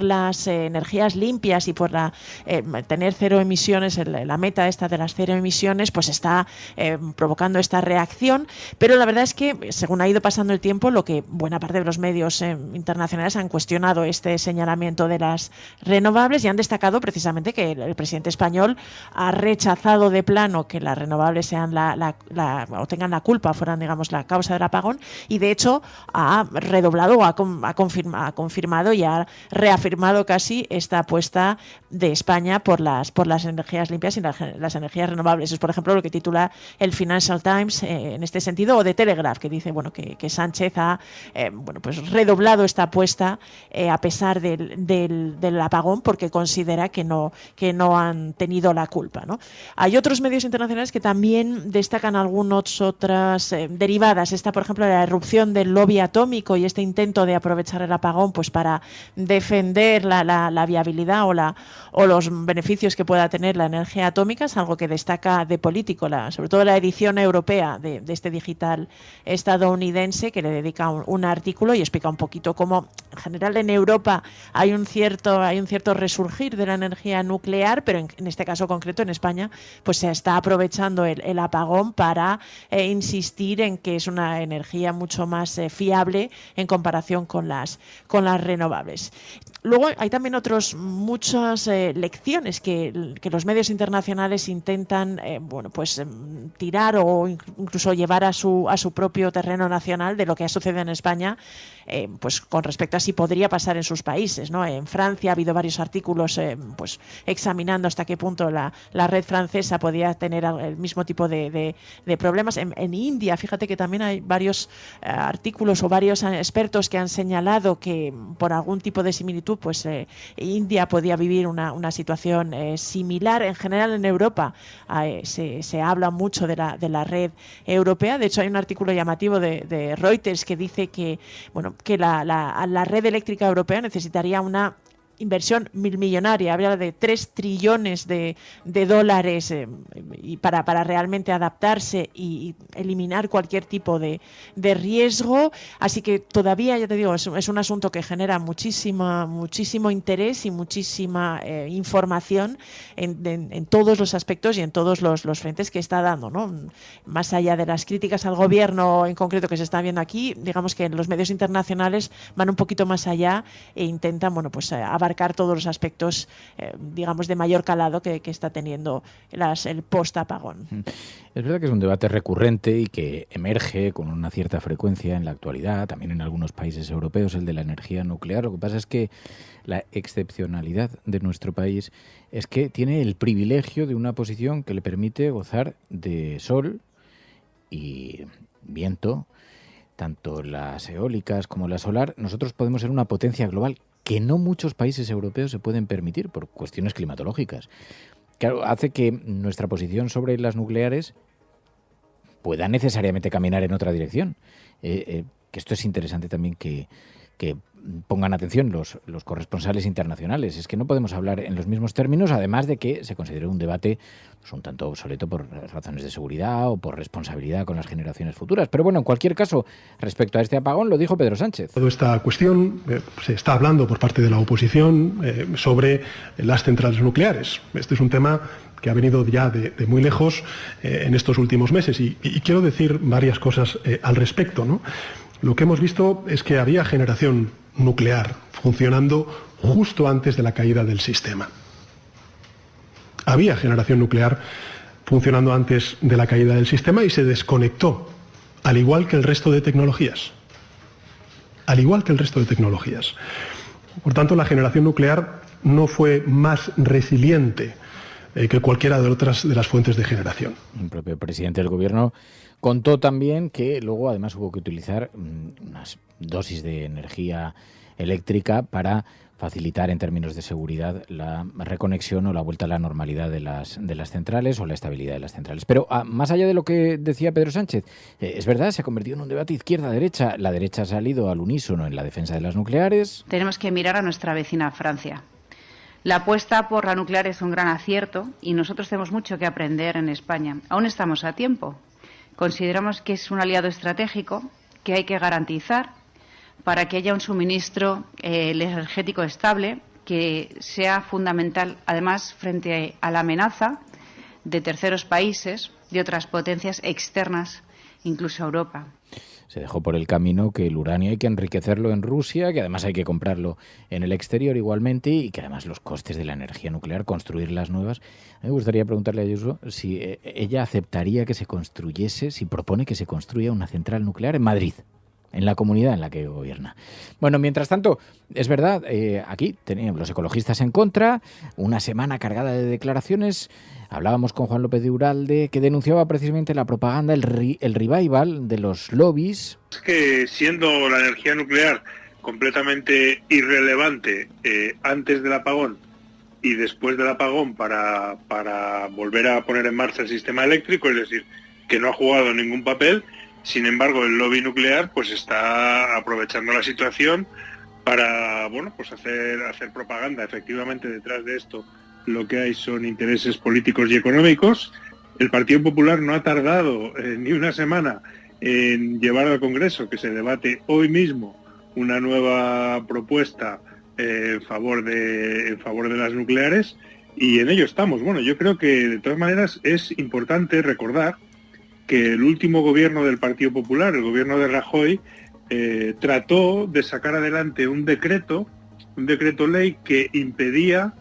las energías limpias y por tener cero emisiones, la meta esta de las cero emisiones, pues está provocando esta reacción, pero la verdad es que, según según ha ido pasando el tiempo, lo que buena parte de los medios internacionales han cuestionado este señalamiento de las renovables y han destacado precisamente que el presidente español ha rechazado de plano que las renovables sean o tengan la culpa, fueran, digamos, la causa del apagón, y de hecho ha redoblado o ha confirmado y ha reafirmado casi esta apuesta de España por las energías limpias y las energías renovables. Es, por ejemplo, lo que titula el Financial Times en este sentido, o The Telegraph, que dice que Sánchez ha pues redoblado esta apuesta a pesar del apagón, porque considera que no han tenido la culpa, ¿no? Hay otros medios internacionales que también destacan algunas otras derivadas. Esta, por ejemplo, la erupción del lobby atómico y este intento de aprovechar el apagón pues para defender la viabilidad o los beneficios que pueda tener la energía atómica. Es algo que destaca de Político, sobre todo la edición europea de este digital estadounidense, que le dedica un artículo y explica un poquito cómo en general en Europa hay un cierto resurgir de la energía nuclear, pero en este caso concreto en España pues se está aprovechando el apagón para insistir en que es una energía mucho más fiable en comparación con las renovables. Luego hay también muchas lecciones que los medios internacionales intentan tirar o incluso llevar a su propio terreno nacional de lo que ha sucedido en España, pues con respecto a si podría pasar en sus países, ¿no? En Francia ha habido varios artículos pues examinando hasta qué punto la red francesa podía tener el mismo tipo de problemas. En India, fíjate que también hay varios artículos o varios expertos que han señalado que por algún tipo de similitud pues India podía vivir una situación similar. En general en Europa se habla mucho de la red europea. De hecho hay un artículo llamativo de Reuters que dice que la red eléctrica europea necesitaría una inversión millonaria, habla de 3 trillones de dólares y para realmente adaptarse y eliminar cualquier tipo de riesgo. Así que todavía, ya te digo, es un asunto que genera muchísimo interés y muchísima información en todos los aspectos y en todos los frentes que está dando, ¿no? Más allá de las críticas al gobierno en concreto que se está viendo aquí, digamos que los medios internacionales van un poquito más allá e intentan abarcar todos los aspectos, digamos, de mayor calado que está teniendo el post-apagón. Es verdad que es un debate recurrente y que emerge con una cierta frecuencia en la actualidad, también en algunos países europeos, el de la energía nuclear. Lo que pasa es que la excepcionalidad de nuestro país es que tiene el privilegio de una posición que le permite gozar de sol y viento, tanto las eólicas como la solar. Nosotros podemos ser una potencia global que no muchos países europeos se pueden permitir por cuestiones climatológicas. Claro, hace que nuestra posición sobre las nucleares pueda necesariamente caminar en otra dirección. Que esto es interesante también que pongan atención los corresponsales internacionales. Es que no podemos hablar en los mismos términos, además de que se considere un debate un tanto obsoleto por razones de seguridad o por responsabilidad con las generaciones futuras. Pero bueno, en cualquier caso, respecto a este apagón, lo dijo Pedro Sánchez. Toda esta cuestión se está hablando por parte de la oposición sobre las centrales nucleares. Este es un tema que ha venido ya de muy lejos en estos últimos meses y quiero decir varias cosas al respecto, ¿no? Lo que hemos visto es que había generación nuclear funcionando justo antes de la caída del sistema. Había generación nuclear funcionando antes de la caída del sistema y se desconectó, al igual que el resto de tecnologías. Al igual que el resto de tecnologías. Por tanto, la generación nuclear no fue más resiliente que cualquiera de otras de las fuentes de generación. El propio presidente del gobierno contó también que luego además hubo que utilizar unas dosis de energía eléctrica para facilitar en términos de seguridad la reconexión o la vuelta a la normalidad de las centrales o la estabilidad de las centrales. Pero más allá de lo que decía Pedro Sánchez, es verdad, se ha convertido en un debate izquierda-derecha. La derecha ha salido al unísono en la defensa de las nucleares. Tenemos que mirar a nuestra vecina Francia. La apuesta por la nuclear es un gran acierto y nosotros tenemos mucho que aprender en España. Aún estamos a tiempo. Consideramos que es un aliado estratégico que hay que garantizar para que haya un suministro energético estable que sea fundamental, además, frente a la amenaza de terceros países, de otras potencias externas, incluso a Europa. Se dejó por el camino que el uranio hay que enriquecerlo en Rusia, que además hay que comprarlo en el exterior igualmente y que además los costes de la energía nuclear, construir las nuevas. A mí me gustaría preguntarle a Ayuso si ella aceptaría que se construyese, si propone que se construya una central nuclear en Madrid, en la comunidad en la que gobierna. Bueno, mientras tanto, es verdad, aquí teníamos los ecologistas en contra, una semana cargada de declaraciones. Hablábamos con Juan López de Uralde, que denunciaba precisamente la propaganda, el revival de los lobbies. Es que siendo la energía nuclear completamente irrelevante antes del apagón y después del apagón para volver a poner en marcha el sistema eléctrico, es decir, que no ha jugado ningún papel, sin embargo el lobby nuclear pues está aprovechando la situación para hacer propaganda. Efectivamente, detrás de esto lo que hay son intereses políticos y económicos. El Partido Popular no ha tardado ni una semana en llevar al Congreso que se debate hoy mismo una nueva propuesta en favor de las nucleares, y en ello estamos. Bueno, yo creo que de todas maneras es importante recordar que el último gobierno del Partido Popular, el gobierno de Rajoy, trató de sacar adelante un decreto ley que impedía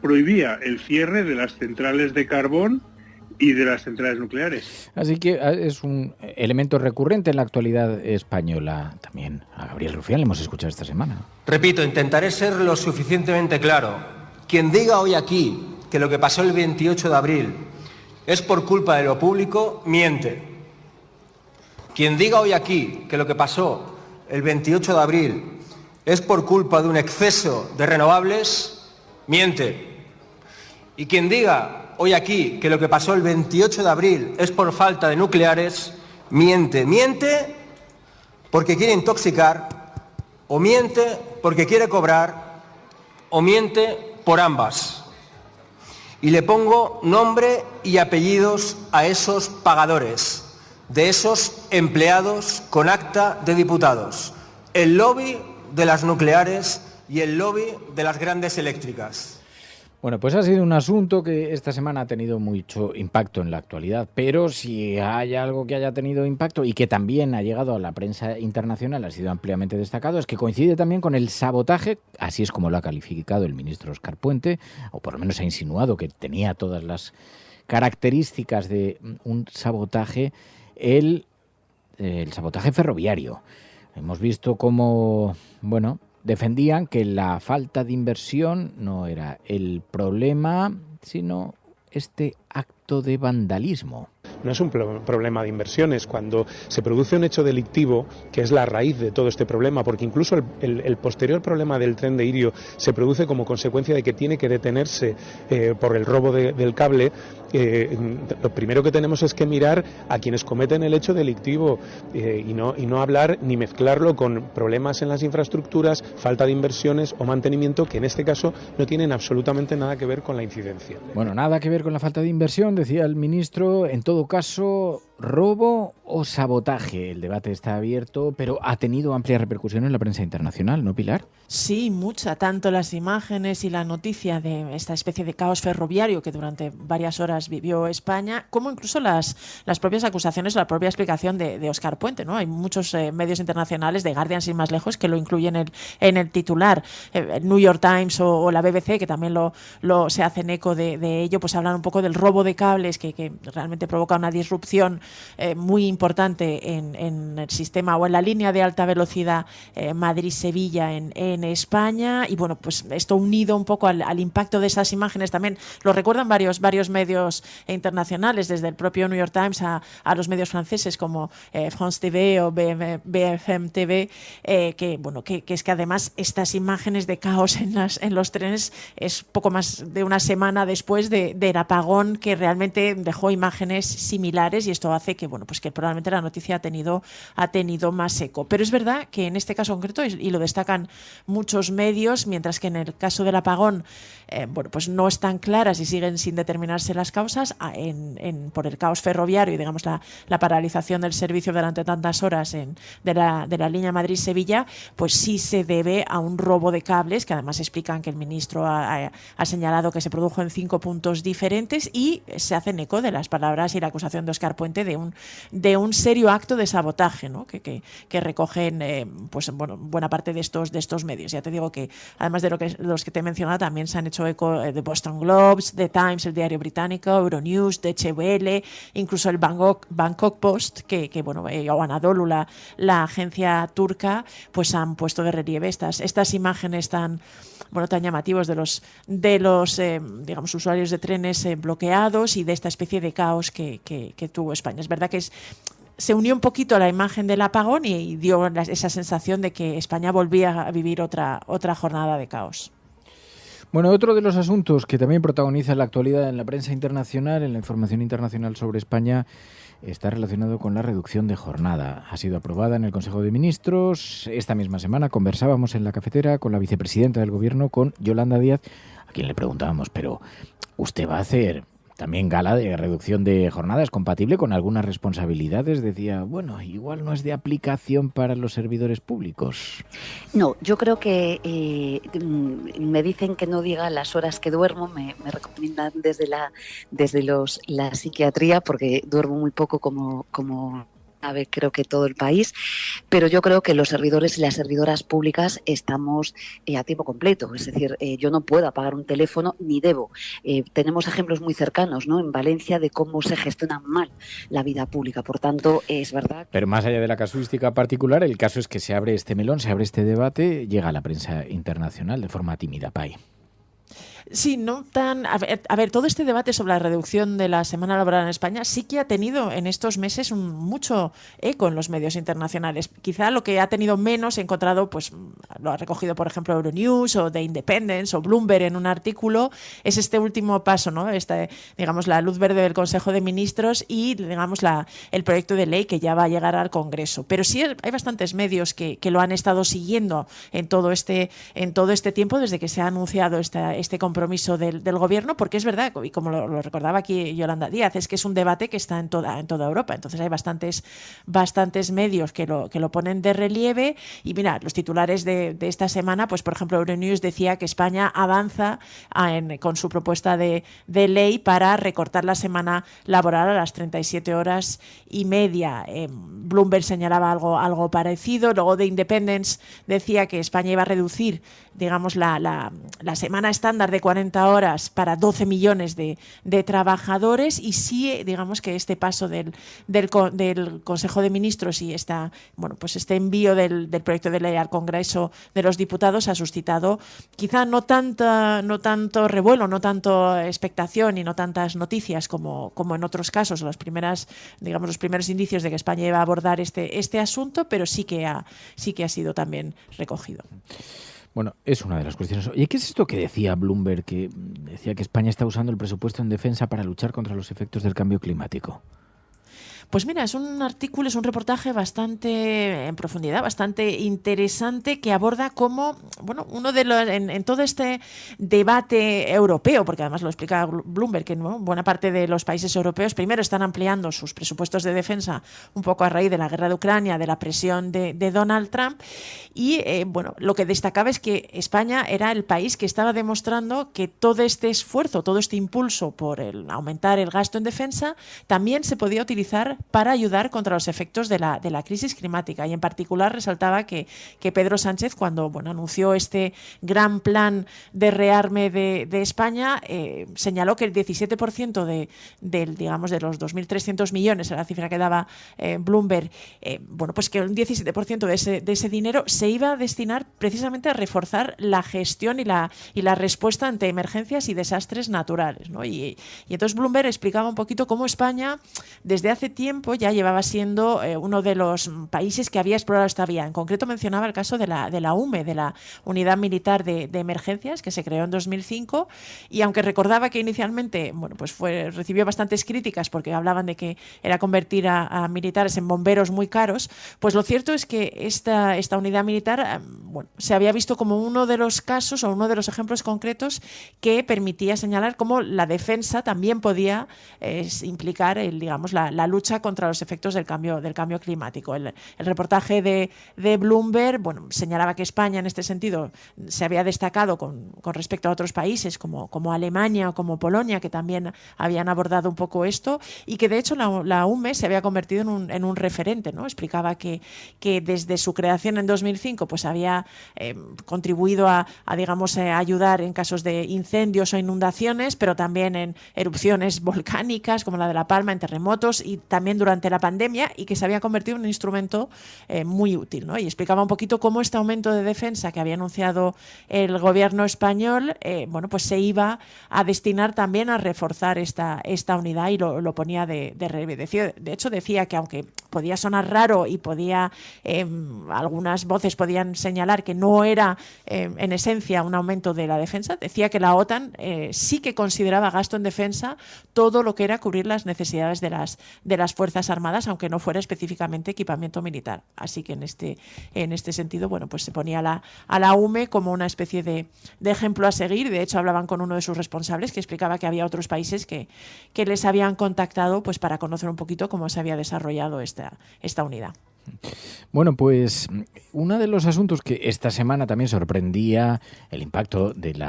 prohibía el cierre de las centrales de carbón y de las centrales nucleares. Así que es un elemento recurrente en la actualidad española. También a Gabriel Rufián le hemos escuchado esta semana. Repito, intentaré ser lo suficientemente claro. Quien diga hoy aquí que lo que pasó el 28 de abril es por culpa de lo público, miente. Quien diga hoy aquí que lo que pasó el 28 de abril es por culpa de un exceso de renovables, miente. Y quien diga hoy aquí que lo que pasó el 28 de abril es por falta de nucleares, miente. Miente porque quiere intoxicar, o miente porque quiere cobrar, o miente por ambas. Y le pongo nombre y apellidos a esos pagadores, de esos empleados con acta de diputados. El lobby de las nucleares y el lobby de las grandes eléctricas. Bueno, pues ha sido un asunto que esta semana ha tenido mucho impacto en la actualidad, pero si hay algo que haya tenido impacto y que también ha llegado a la prensa internacional, ha sido ampliamente destacado, es que coincide también con el sabotaje, así es como lo ha calificado el ministro Óscar Puente, o por lo menos ha insinuado que tenía todas las características de un sabotaje, el sabotaje ferroviario. Hemos visto cómo, defendían que la falta de inversión no era el problema, sino este acto de vandalismo. No es un problema de inversiones, cuando se produce un hecho delictivo, que es la raíz de todo este problema, porque incluso el posterior problema del tren de Irio se produce como consecuencia de que tiene que detenerse por el robo del cable. Lo primero que tenemos es que mirar a quienes cometen el hecho delictivo y no hablar ni mezclarlo con problemas en las infraestructuras, falta de inversiones o mantenimiento, que en este caso no tienen absolutamente nada que ver con la incidencia. Bueno, nada que ver con la falta de inversión, decía el ministro. En todo caso, ¿robo o sabotaje? El debate está abierto, pero ha tenido amplia repercusión en la prensa internacional, ¿no, Pilar? Sí, mucha. Tanto las imágenes y la noticia de esta especie de caos ferroviario que durante varias horas vivió España, como incluso las propias acusaciones o la propia explicación de Óscar Puente, ¿no? Hay muchos medios internacionales, de Guardian sin más lejos, que lo incluyen en el titular. El New York Times o la BBC, que también se hacen eco de ello, pues hablan un poco del robo de cables que realmente provoca una disrupción muy importante en el sistema o en la línea de alta velocidad Madrid-Sevilla en España. Y bueno, pues esto unido un poco al impacto de esas imágenes, también lo recuerdan varios medios internacionales, desde el propio New York Times a los medios franceses como France TV o BFM TV, que es que además estas imágenes de caos en los trenes es poco más de una semana después del apagón, que realmente dejó imágenes similares, y esto hace que que probablemente la noticia ha tenido más eco. Pero es verdad que en este caso concreto, y lo destacan muchos medios, mientras que en el caso del apagón pues no están claras y siguen sin determinarse las causas, por el caos ferroviario y digamos la paralización del servicio durante tantas horas de la línea Madrid-Sevilla, pues sí se debe a un robo de cables, que además explican que el ministro ha señalado que se produjo en 5 puntos diferentes, y se hacen eco de las palabras y la acusación de Óscar Puente de un serio acto de sabotaje, ¿no? que recogen buena parte de estos medios. Ya te digo que además de los que te he mencionado, también se han hecho eco de Boston Globes, The Times, el diario británico, Euronews, Deutsche Welle, incluso el Bangkok Post, o Anadolu, la agencia turca, pues han puesto de relieve estas imágenes tan llamativos de los digamos, usuarios de trenes bloqueados y de esta especie de caos que tuvo España. Es verdad que se unió un poquito a la imagen del apagón y dio esa sensación de que España volvía a vivir otra jornada de caos. Bueno, otro de los asuntos que también protagoniza la actualidad en la prensa internacional, en la información internacional sobre España, está relacionado con la reducción de jornada. Ha sido aprobada en el Consejo de Ministros. Esta misma semana conversábamos en la cafetera con la vicepresidenta del Gobierno, con Yolanda Díaz, a quien le preguntábamos, pero ¿usted va a hacer también gala de reducción de jornadas compatible con algunas responsabilidades? Decía, bueno, igual no es de aplicación para los servidores públicos. No, yo creo que me dicen que no diga las horas que duermo, me recomiendan desde la psiquiatría, porque duermo muy poco como sabe, creo que todo el país, pero yo creo que los servidores y las servidoras públicas estamos a tiempo completo, es decir, yo no puedo apagar un teléfono ni debo. Tenemos ejemplos muy cercanos, ¿no?, en Valencia, de cómo se gestiona mal la vida pública, por tanto, es verdad. Pero más allá de la casuística particular, el caso es que se abre este melón, se abre este debate, llega a la prensa internacional de forma tímida, Pai. Sí, no tan... A ver, todo este debate sobre la reducción de la semana laboral en España sí que ha tenido en estos meses mucho eco en los medios internacionales. Quizá lo que ha tenido menos, he encontrado, pues lo ha recogido, por ejemplo, Euronews o The Independent o Bloomberg en un artículo, es este último paso, ¿no? Digamos, la luz verde del Consejo de Ministros y, digamos, el proyecto de ley que ya va a llegar al Congreso. Pero sí hay bastantes medios que lo han estado siguiendo en todo este tiempo, desde que se ha anunciado este compromiso del Gobierno, porque es verdad, y como lo recordaba aquí Yolanda Díaz, es que es un debate que está en toda Europa. Entonces hay bastantes medios que lo ponen de relieve. Y mira, los titulares de esta semana, pues por ejemplo Euronews decía que España avanza con su propuesta de ley para recortar la semana laboral a las 37 horas y media. Bloomberg señalaba algo parecido. Luego The Independent decía que España iba a reducir, digamos, la semana estándar de 40 horas para 12 millones de trabajadores, y sí, digamos, que este paso del Consejo de Ministros y este envío del proyecto de ley al Congreso de los Diputados ha suscitado quizá no tanto revuelo, no tanto expectación y no tantas noticias como en otros casos, los primeros indicios de que España iba a abordar este asunto, pero sí que ha sido también recogido. Bueno, es una de las cuestiones. ¿Y qué es esto que decía Bloomberg, que decía que España está usando el presupuesto en defensa para luchar contra los efectos del cambio climático? Pues mira, es un reportaje bastante en profundidad, bastante interesante, que aborda cómo, uno de los, en todo este debate europeo, porque además lo explica Bloomberg, que buena parte de los países europeos primero están ampliando sus presupuestos de defensa un poco a raíz de la guerra de Ucrania, de la presión de Donald Trump, y lo que destacaba es que España era el país que estaba demostrando que todo este esfuerzo, todo este impulso por aumentar el gasto en defensa, también se podía utilizar para ayudar contra los efectos de la crisis climática. Y en particular resaltaba que Pedro Sánchez, cuando anunció este gran plan de rearme de España, señaló que el 17% de los 2.300 millones, era la cifra que daba Bloomberg, pues que un 17% de ese dinero se iba a destinar precisamente a reforzar la gestión y la respuesta ante emergencias y desastres naturales, ¿no? Y entonces Bloomberg explicaba un poquito cómo España, desde hace tiempo, ya llevaba siendo uno de los países que había explorado esta vía. En concreto mencionaba el caso de la UME, de la Unidad Militar de Emergencias, que se creó en 2005, y aunque recordaba que inicialmente recibió bastantes críticas porque hablaban de que era convertir a militares en bomberos muy caros, pues lo cierto es que esta unidad militar se había visto como uno de los casos o uno de los ejemplos concretos que permitía señalar cómo la defensa también podía implicar la lucha lucha contra los efectos del cambio climático. El reportaje de Bloomberg, bueno, señalaba que España en este sentido se había destacado con respecto a otros países como Alemania o como Polonia, que también habían abordado un poco esto, y que de hecho la UME se había convertido en un referente, ¿no? Explicaba que desde su creación en 2005 pues había contribuido a ayudar en casos de incendios o inundaciones, pero también en erupciones volcánicas como la de La Palma, en terremotos y también durante la pandemia, y que se había convertido en un instrumento muy útil, ¿no? Y explicaba un poquito cómo este aumento de defensa que había anunciado el gobierno español, pues se iba a destinar también a reforzar esta unidad, y lo ponía de relieve. De hecho, decía que aunque podía sonar raro y algunas voces podían señalar que no era en esencia un aumento de la defensa, decía que la OTAN sí que consideraba gasto en defensa todo lo que era cubrir las necesidades de las Fuerzas Armadas, aunque no fuera específicamente equipamiento militar. Así que en este sentido, pues se ponía a la UME como una especie de ejemplo a seguir. De hecho, hablaban con uno de sus responsables que explicaba que había otros países que les habían contactado pues para conocer un poquito cómo se había desarrollado esta unidad. Bueno, pues uno de los asuntos que esta semana también sorprendía el impacto del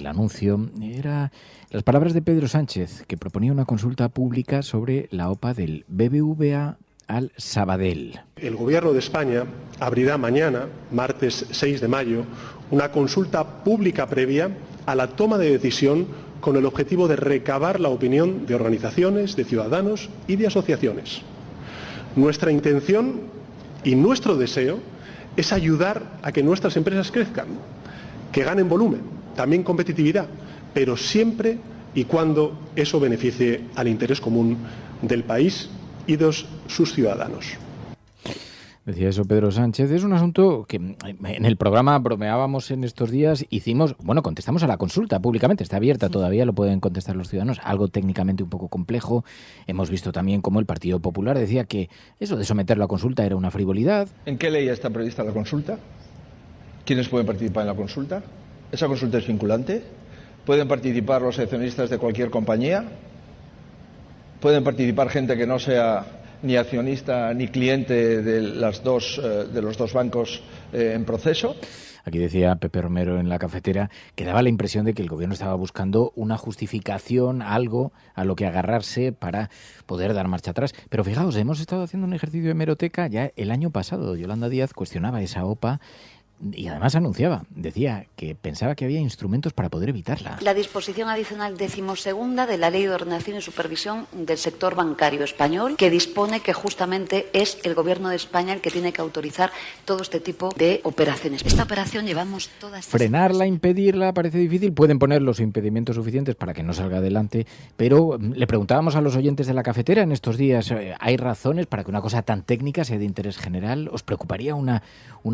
anuncio era las palabras de Pedro Sánchez, que proponía una consulta pública sobre la OPA del BBVA al Sabadell. El Gobierno de España abrirá mañana, martes 6 de mayo, una consulta pública previa a la toma de decisión con el objetivo de recabar la opinión de organizaciones, de ciudadanos y de asociaciones. Nuestra intención y nuestro deseo es ayudar a que nuestras empresas crezcan, que ganen volumen, también competitividad, pero siempre y cuando eso beneficie al interés común del país y de sus ciudadanos. Decía eso Pedro Sánchez. Es un asunto que en el programa bromeábamos en estos días, contestamos a la consulta públicamente, está abierta todavía, lo pueden contestar los ciudadanos, algo técnicamente un poco complejo. Hemos visto también cómo el Partido Popular decía que eso de someterlo a consulta era una frivolidad. ¿En qué ley está prevista la consulta? ¿Quiénes pueden participar en la consulta? ¿Esa consulta es vinculante? ¿Pueden participar los accionistas de cualquier compañía? ¿Pueden participar gente que no sea ni accionista ni cliente de los dos bancos en proceso? Aquí decía Pepe Romero en la cafetera que daba la impresión de que el gobierno estaba buscando una justificación, algo a lo que agarrarse para poder dar marcha atrás. Pero fijaos, hemos estado haciendo un ejercicio de hemeroteca ya el año pasado. Yolanda Díaz cuestionaba esa OPA y además decía que pensaba que había instrumentos para poder evitarla. La disposición adicional 12ª de la Ley de Ordenación y Supervisión del Sector Bancario Español, que dispone que justamente es el Gobierno de España el que tiene que autorizar todo este tipo de operaciones. Esta operación llevamos todas... Frenarla, impedirla, parece difícil. Pueden poner los impedimentos suficientes para que no salga adelante, pero le preguntábamos a los oyentes de la cafetera en estos días, ¿hay razones para que una cosa tan técnica sea de interés general? ¿Os preocuparía una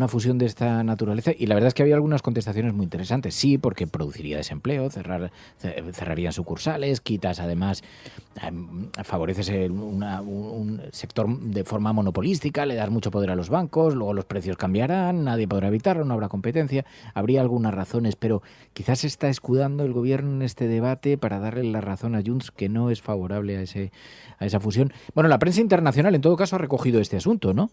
fusión de esta naturaleza? Y la verdad es que había algunas contestaciones muy interesantes. Sí, porque produciría desempleo, cerrarían sucursales, quitas además, favoreces un sector de forma monopolística, le das mucho poder a los bancos, luego los precios cambiarán, nadie podrá evitarlo, no habrá competencia. Habría algunas razones, pero quizás se está escudando el gobierno en este debate para darle la razón a Junts, que no es favorable a esa fusión. Bueno, la prensa internacional en todo caso ha recogido este asunto, ¿no?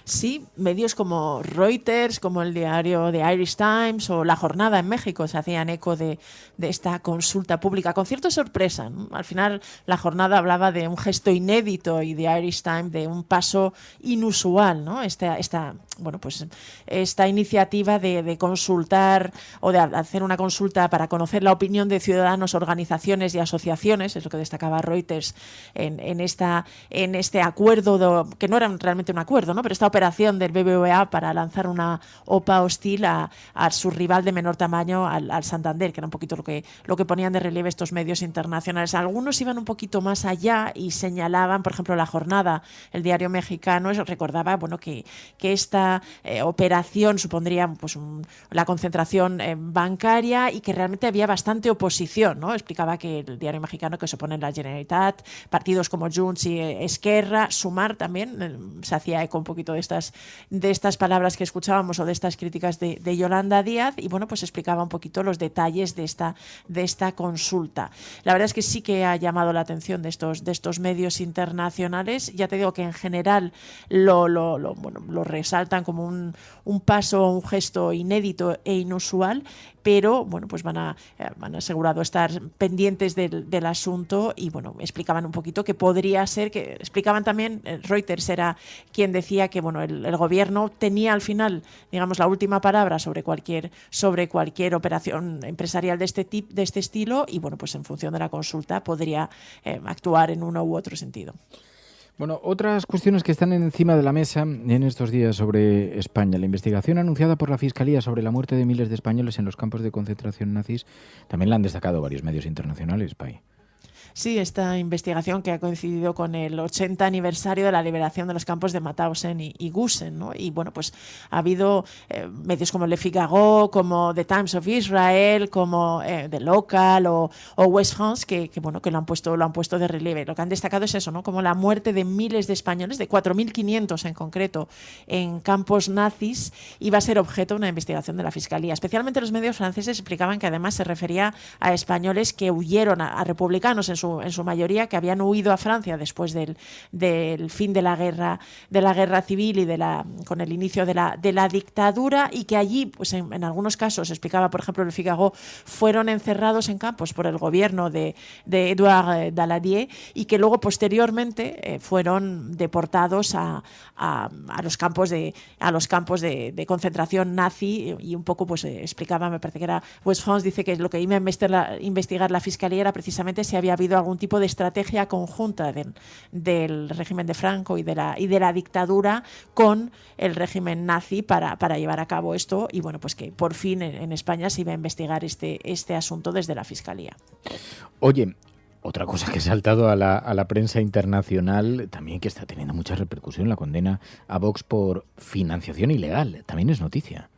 Sí, medios como Reuters, como el diario The Irish Times o La Jornada en México se hacían eco de esta consulta pública, con cierta sorpresa, ¿no? Al final La Jornada hablaba de un gesto inédito y The Irish Times de un paso inusual, ¿no? Esta iniciativa de consultar o de hacer una consulta para conocer la opinión de ciudadanos, organizaciones y asociaciones, es lo que destacaba Reuters en este acuerdo, que no era realmente un acuerdo, ¿no? Pero esta operación del BBVA para lanzar una OPA hostil a su rival de menor tamaño, al Santander, que era un poquito lo que ponían de relieve estos medios internacionales. Algunos iban un poquito más allá y señalaban, por ejemplo, La Jornada, el diario mexicano, recordaba que esta esta operación supondría pues la concentración bancaria y que realmente había bastante oposición, ¿no? Explicaba que el diario mexicano que se opone en la Generalitat, partidos como Junts y Esquerra, Sumar también, se hacía eco un poquito de estas palabras que escuchábamos o de estas críticas de Yolanda Díaz, y bueno, pues explicaba un poquito los detalles de esta consulta. La verdad es que sí que ha llamado la atención de estos medios internacionales. Ya te digo que en general lo resaltan como un paso, un gesto inédito e inusual, pero bueno, pues han asegurado estar pendientes del asunto y bueno, explicaban un poquito que podría ser, que explicaban también, Reuters era quien decía que bueno, el gobierno tenía al final, digamos, la última palabra sobre cualquier operación empresarial de este estilo y bueno, pues en función de la consulta podría actuar en uno u otro sentido. Bueno, otras cuestiones que están encima de la mesa en estos días sobre España. La investigación anunciada por la Fiscalía sobre la muerte de miles de españoles en los campos de concentración nazis también la han destacado varios medios internacionales, Pai. Sí, esta investigación que ha coincidido con el 80 aniversario de la liberación de los campos de Mauthausen y Gusen, ¿no? Y bueno, pues ha habido medios como Le Figaro, como The Times of Israel, como The Local o West France que lo han puesto de relieve. Lo que han destacado es eso, ¿no? Como la muerte de miles de españoles, de 4.500 en concreto, en campos nazis, iba a ser objeto de una investigación de la Fiscalía. Especialmente los medios franceses explicaban que además se refería a españoles que huyeron, a republicanos en su mayoría, que habían huido a Francia después del fin de la guerra civil y con el inicio de la dictadura, y que allí, pues en algunos casos, explicaba por ejemplo el Figaro, fueron encerrados en campos por el gobierno de Édouard Daladier y que luego posteriormente fueron deportados a los campos de concentración nazi, y un poco pues explicaba, me parece que era West France, dice que lo que iba a investigar la Fiscalía era precisamente si había habido algún tipo de estrategia conjunta del régimen de Franco y de la dictadura con el régimen nazi para llevar a cabo esto, y bueno, pues que por fin en España se iba a investigar este asunto desde la Fiscalía. Oye, otra cosa que ha saltado a la prensa internacional, también que está teniendo mucha repercusión, la condena a Vox por financiación ilegal, también es noticia.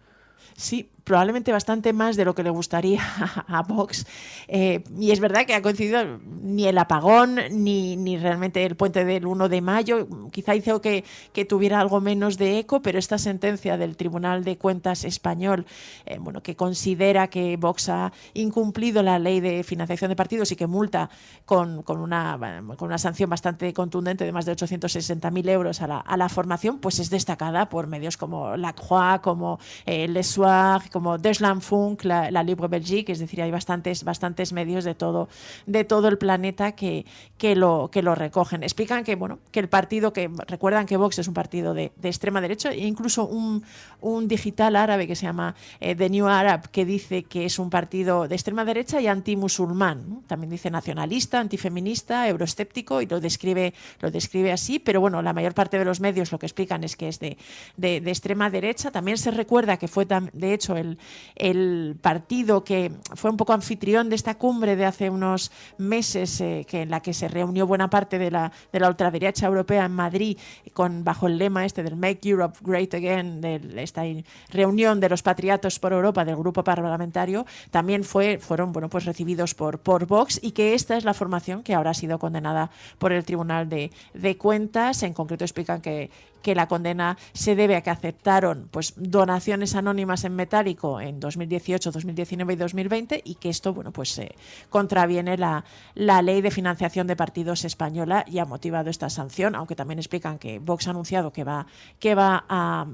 Sí, probablemente bastante más de lo que le gustaría a Vox. Y es verdad que ha coincidido ni el apagón ni realmente el puente del 1 de mayo. Quizá hizo que tuviera algo menos de eco, pero esta sentencia del Tribunal de Cuentas español, que considera que Vox ha incumplido la ley de financiación de partidos y que multa con una sanción bastante contundente de más de 860.000 euros a la formación, pues es destacada por medios como La Croix, como Le Soir, como Deutschlandfunk, la Libre Belgique, es decir, hay bastantes medios de todo el planeta que lo recogen. Explican que el partido, que recuerdan que Vox es un partido de extrema derecha, e incluso un digital árabe que se llama The New Arab, que dice que es un partido de extrema derecha y antimusulmán, ¿no? También dice nacionalista, antifeminista, euroescéptico, y lo describe así, pero bueno, la mayor parte de los medios lo que explican es que es de extrema derecha. También se recuerda que fue de hecho el partido que fue un poco anfitrión de esta cumbre de hace unos meses, en la que se reunió buena parte de la ultraderecha europea en Madrid, bajo el lema del Make Europe Great Again, de esta reunión de los patriotas por Europa del grupo parlamentario. También fueron pues recibidos por Vox, y que esta es la formación que ahora ha sido condenada por el Tribunal de Cuentas. En concreto explican que la condena se debe a que aceptaron pues donaciones anónimas en metálico en 2018, 2019 y 2020, y que esto contraviene la ley de financiación de partidos española, y ha motivado esta sanción, aunque también explican que Vox ha anunciado que va a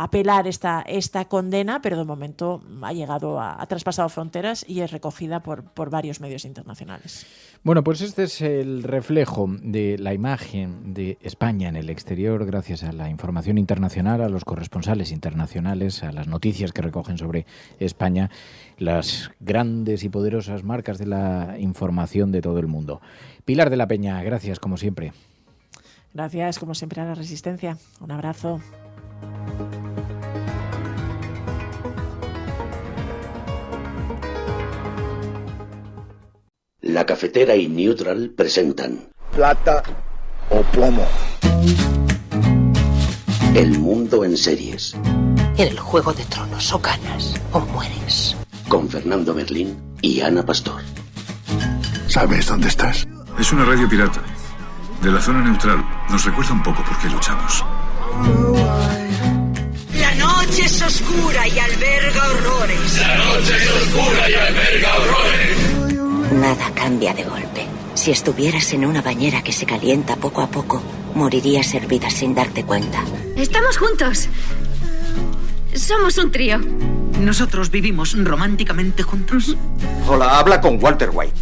apelar esta condena, pero de momento ha traspasado fronteras y es recogida por varios medios internacionales. Bueno, pues este es el reflejo de la imagen de España en el exterior, gracias a la información internacional, a los corresponsales internacionales, a las noticias que recogen sobre España, las grandes y poderosas marcas de la información de todo el mundo. Pilar de la Peña, gracias como siempre. Gracias como siempre a la Resistencia. Un abrazo. La Cafetera y Neutral presentan Plata o plomo. El mundo en series. En el Juego de Tronos, o ganas o mueres. Con Fernando Berlín y Ana Pastor. ¿Sabes dónde estás? Es una radio pirata. De la zona neutral. Nos recuerda un poco por qué luchamos. La noche es oscura y alberga horrores. La noche es oscura y alberga horrores. Nada cambia de golpe. Si estuvieras en una bañera que se calienta poco a poco, morirías hervida sin darte cuenta. Estamos juntos. Somos un trío. Nosotros vivimos románticamente juntos. Hola, habla con Walter White.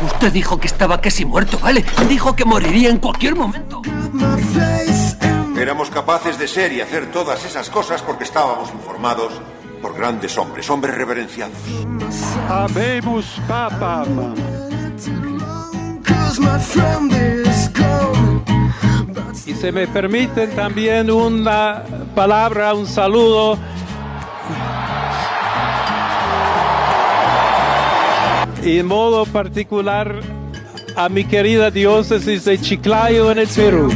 Usted dijo que estaba casi muerto, ¿vale? Dijo que moriría en cualquier momento. Éramos capaces de ser y hacer todas esas cosas porque estábamos informados por grandes hombres, hombres reverenciados. Habemus papam. Y se me permiten también una palabra, un saludo. Y en modo particular a mi querida diócesis de Chiclayo en el Perú.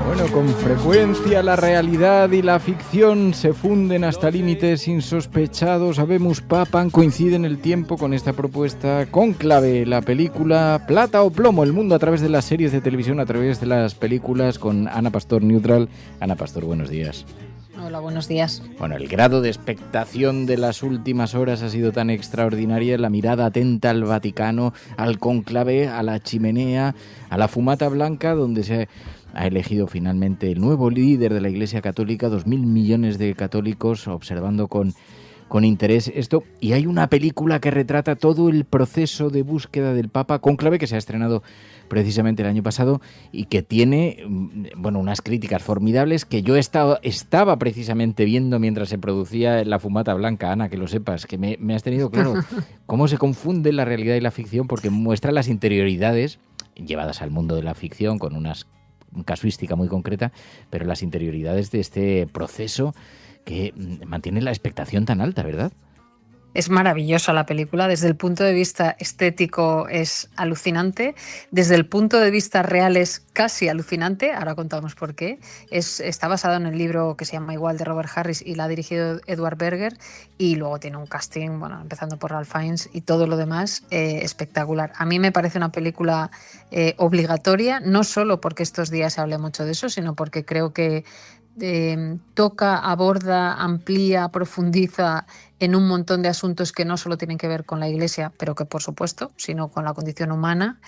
Bueno, con frecuencia la realidad y la ficción se funden hasta límites insospechados. Habemus papam coincide en el tiempo con esta propuesta Cónclave, la película Plata o Plomo, el mundo a través de las series de televisión, a través de las películas, con Ana Pastor Neutral. Ana Pastor, buenos días. Hola, buenos días. Bueno, el grado de expectación de las últimas horas ha sido tan extraordinaria, la mirada atenta al Vaticano, al cónclave, a la chimenea, a la fumata blanca, donde se ha elegido finalmente el nuevo líder de la Iglesia Católica, 2.000 millones de católicos observando con interés esto. Y hay una película que retrata todo el proceso de búsqueda del Papa, Cónclave, que se ha estrenado precisamente el año pasado y que tiene, bueno, unas críticas formidables que yo estaba precisamente viendo mientras se producía la fumata blanca. Ana, que lo sepas, que me has tenido claro cómo se confunde la realidad y la ficción, porque muestra las interioridades llevadas al mundo de la ficción con una casuística muy concreta, pero las interioridades de este proceso que mantiene la expectación tan alta, ¿verdad? Es maravillosa la película, desde el punto de vista estético es alucinante, desde el punto de vista real es casi alucinante, ahora contamos por qué. Está basado en el libro que se llama igual de Robert Harris y la ha dirigido Edward Berger, y luego tiene un casting, bueno, empezando por Ralph Fiennes y todo lo demás espectacular. A mí me parece una película obligatoria, no solo porque estos días se hable mucho de eso, sino porque creo que toca, aborda, amplía, profundiza en un montón de asuntos que no solo tienen que ver con la Iglesia, pero que por supuesto, sino con la condición humana,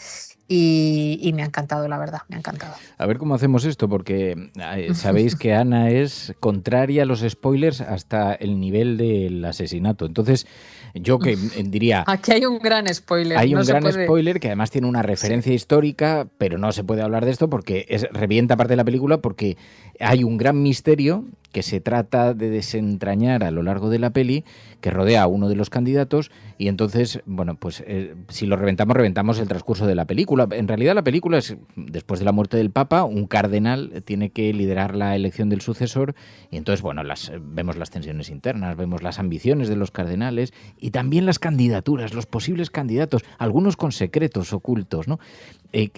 y me ha encantado, la verdad, me ha encantado. A ver cómo hacemos esto, porque sabéis que Ana es contraria a los spoilers hasta el nivel del asesinato. Entonces, yo que diría... Aquí hay un gran spoiler. Hay un gran spoiler que además tiene una referencia histórica, pero no se puede hablar de esto porque revienta parte de la película, porque hay un gran misterio que se trata de desentrañar a lo largo de la peli, que rodea a uno de los candidatos, y entonces, bueno, pues si lo reventamos el transcurso de la película. En realidad la película es, después de la muerte del Papa, un cardenal tiene que liderar la elección del sucesor, y entonces, bueno, vemos las tensiones internas, vemos las ambiciones de los cardenales, y también las candidaturas, los posibles candidatos, algunos con secretos ocultos, ¿no?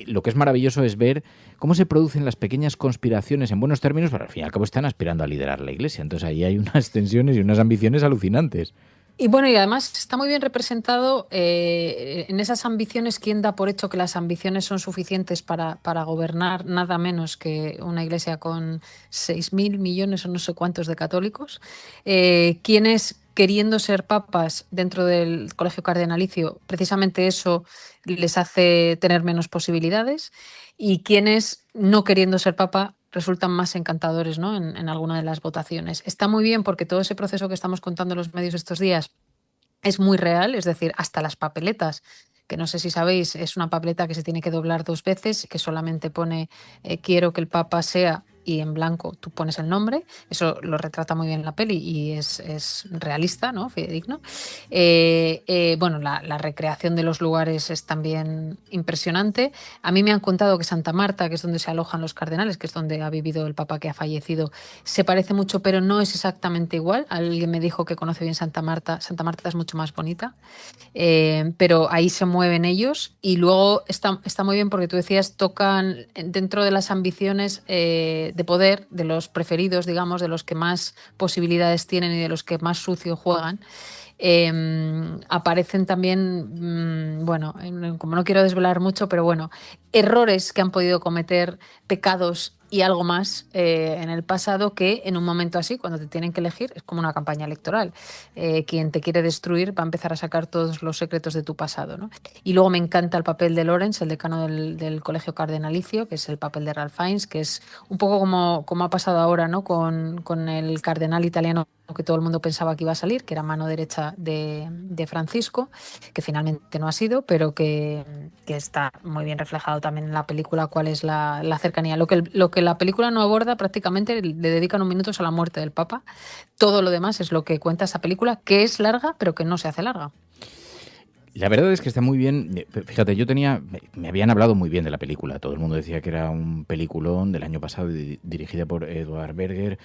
Lo que es maravilloso es ver cómo se producen las pequeñas conspiraciones en buenos términos, pero al fin y al cabo están aspirando a liderar la Iglesia. Entonces ahí hay unas tensiones y unas ambiciones alucinantes. Y bueno, y además está muy bien representado en esas ambiciones. ¿Quién da por hecho que las ambiciones son suficientes para gobernar nada menos que una Iglesia con 6.000 millones o no sé cuántos de católicos? ¿Quiénes, queriendo ser papas dentro del colegio cardenalicio, precisamente eso les hace tener menos posibilidades? Y quienes, no queriendo ser papa, resultan más encantadores, ¿no? en alguna de las votaciones. Está muy bien porque todo ese proceso que estamos contando en los medios estos días es muy real, es decir, hasta las papeletas, que no sé si sabéis, es una papeleta que se tiene que doblar 2 veces, que solamente pone quiero que el Papa sea, y en blanco tú pones el nombre. Eso lo retrata muy bien la peli y es realista, ¿no? Fidedigno. Bueno, la recreación de los lugares es también impresionante. A mí me han contado que Santa Marta, que es donde se alojan los cardenales, que es donde ha vivido el Papa que ha fallecido, se parece mucho, pero no es exactamente igual. Alguien me dijo que conoce bien Santa Marta. Santa Marta es mucho más bonita, pero ahí se mueven ellos. Y luego está muy bien porque tú decías, tocan dentro de las ambiciones de poder, de los preferidos, digamos, de los que más posibilidades tienen y de los que más sucio juegan. Aparecen también, bueno, como no quiero desvelar mucho, pero bueno, errores que han podido cometer, pecados y algo más en el pasado, que en un momento así, cuando te tienen que elegir, es como una campaña electoral. Quien te quiere destruir va a empezar a sacar todos los secretos de tu pasado, ¿no? Y luego me encanta el papel de Lawrence, el decano del Colegio Cardenalicio, que es el papel de Ralph Fiennes, que es un poco como ha pasado ahora, ¿no? Con el cardenal italiano que todo el mundo pensaba que iba a salir, que era mano derecha de Francisco, que finalmente no ha sido, pero que está muy bien reflejado también en la película cuál es la cercanía. Lo que la película no aborda, prácticamente le dedican 1 minuto a la muerte del Papa. Todo lo demás es lo que cuenta esa película, que es larga, pero que no se hace larga. La verdad es que está muy bien. Fíjate, me habían hablado muy bien de la película. Todo el mundo decía que era un peliculón del año pasado, dirigida por Edward Berger,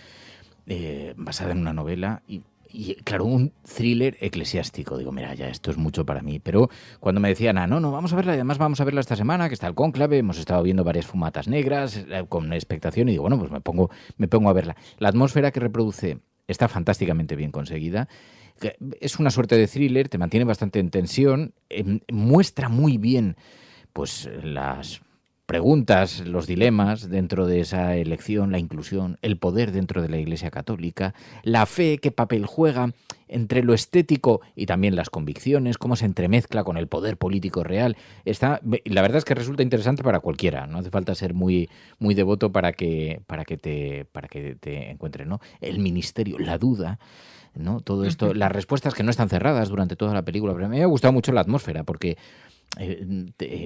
basada en una novela y claro, un thriller eclesiástico. Digo, mira, ya esto es mucho para mí. Pero cuando me decían, no, vamos a verla, y además vamos a verla esta semana, que está el cónclave, hemos estado viendo varias fumatas negras, con expectación, y digo, bueno, pues me pongo a verla. La atmósfera que reproduce está fantásticamente bien conseguida. Es una suerte de thriller, te mantiene bastante en tensión, muestra muy bien pues las preguntas, los dilemas dentro de esa elección, la inclusión, el poder dentro de la Iglesia Católica, la fe, qué papel juega entre lo estético y también las convicciones, cómo se entremezcla con el poder político real. La verdad es que resulta interesante para cualquiera, no hace falta ser muy, muy devoto para que te encuentre, ¿no? El ministerio, la duda, ¿no? Todo esto, las respuestas que no están cerradas durante toda la película. Pero a mí me ha gustado mucho la atmósfera, porque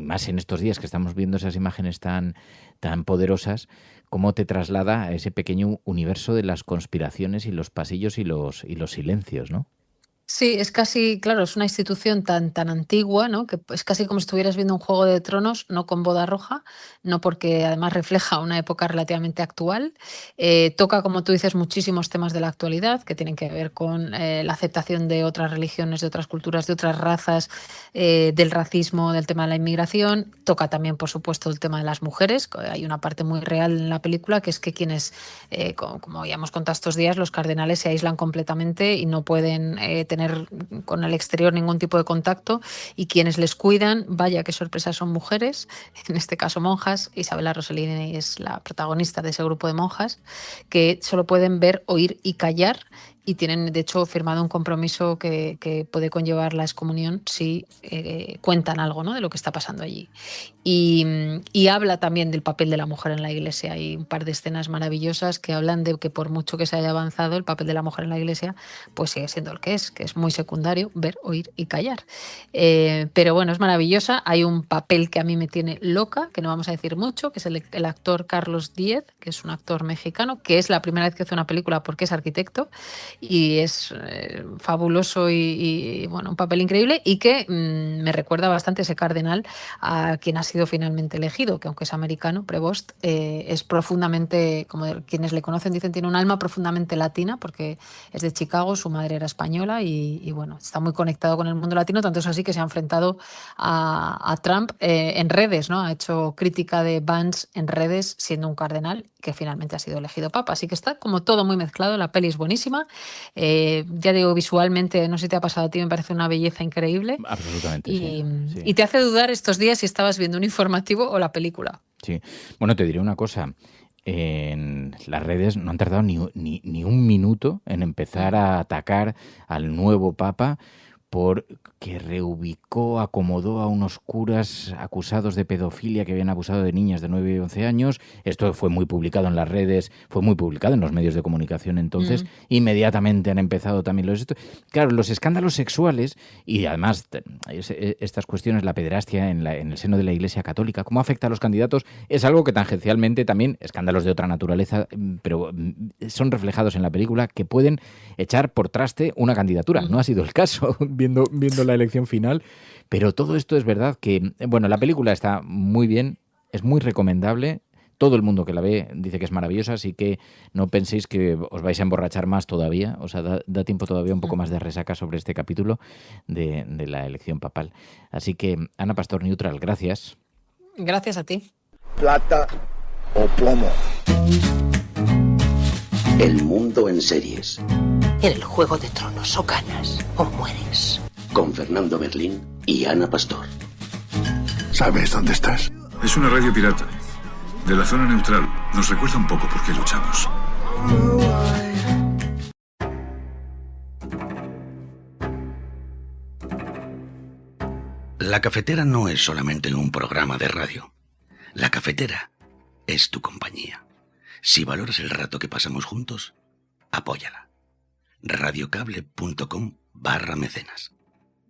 más en estos días que estamos viendo esas imágenes tan poderosas, cómo te traslada a ese pequeño universo de las conspiraciones y los pasillos y los silencios, ¿no? Sí, es casi, claro, es una institución tan antigua, ¿no? Que es casi como si estuvieras viendo un Juego de Tronos, no con boda roja, no, porque además refleja una época relativamente actual. Toca, como tú dices, muchísimos temas de la actualidad que tienen que ver con la aceptación de otras religiones, de otras culturas, de otras razas, del racismo, del tema de la inmigración. Toca también, por supuesto, el tema de las mujeres. Hay una parte muy real en la película, que es que quienes, como ya hemos contado estos días, los cardenales se aíslan completamente y no pueden tener con el exterior ningún tipo de contacto, y quienes les cuidan, vaya qué sorpresa, son mujeres, en este caso monjas. Isabella Rossellini es la protagonista de ese grupo de monjas que solo pueden ver, oír y callar, y tienen de hecho firmado un compromiso que puede conllevar la excomunión si cuentan algo, ¿no?, de lo que está pasando allí. Y habla también del papel de la mujer en la Iglesia. Hay un par de escenas maravillosas que hablan de que por mucho que se haya avanzado, el papel de la mujer en la Iglesia pues sigue siendo el que es muy secundario, ver, oír y callar. Pero bueno, es maravillosa. Hay un papel que a mí me tiene loca, que no vamos a decir mucho, que es el actor Carlos Díez, que es un actor mexicano, que es la primera vez que hace una película porque es arquitecto, y es fabuloso y bueno, un papel increíble, y que me recuerda bastante ese cardenal a quien ha sido finalmente elegido, que aunque es americano, Prevost, es profundamente, como quienes le conocen dicen, tiene un alma profundamente latina, porque es de Chicago, su madre era española, y bueno, está muy conectado con el mundo latino, tanto es así que se ha enfrentado a Trump en redes, ¿no? Ha hecho crítica de Vance en redes siendo un cardenal que finalmente ha sido elegido papa, así que está como todo muy mezclado. La peli es buenísima. Ya digo, visualmente, no sé si te ha pasado a ti, me parece una belleza increíble. Absolutamente, sí. Sí. Y te hace dudar estos días si estabas viendo un informativo o la película. Sí. Bueno, te diré una cosa. En las redes no han tardado ni un minuto en empezar a atacar al nuevo papa porque reubicó, acomodó a unos curas acusados de pedofilia que habían abusado de niñas de 9 y 11 años. Esto fue muy publicado en las redes, fue muy publicado en los medios de comunicación entonces. Inmediatamente han empezado también claro, los escándalos sexuales y además estas cuestiones, la pederastia en el seno de la Iglesia Católica, cómo afecta a los candidatos, es algo que tangencialmente también, escándalos de otra naturaleza, pero son reflejados en la película, que pueden echar por traste una candidatura. No ha sido el caso viendo la elección final, pero todo esto es verdad que, bueno, la película está muy bien, es muy recomendable, todo el mundo que la ve dice que es maravillosa, así que no penséis que os vais a emborrachar más todavía, o sea, da tiempo todavía un poco más de resaca sobre este capítulo de la elección papal. Así que, Ana Pastor Neutral, gracias. Gracias a ti. Plata o plomo. El mundo en series. En el Juego de Tronos o ganas o mueres. Con Fernando Berlín y Ana Pastor. ¿Sabes dónde estás? Es una radio pirata. De la zona neutral. Nos recuerda un poco por qué luchamos. La cafetera no es solamente un programa de radio. La cafetera es tu compañía. Si valoras el rato que pasamos juntos, apóyala. radiocable.com/mecenas.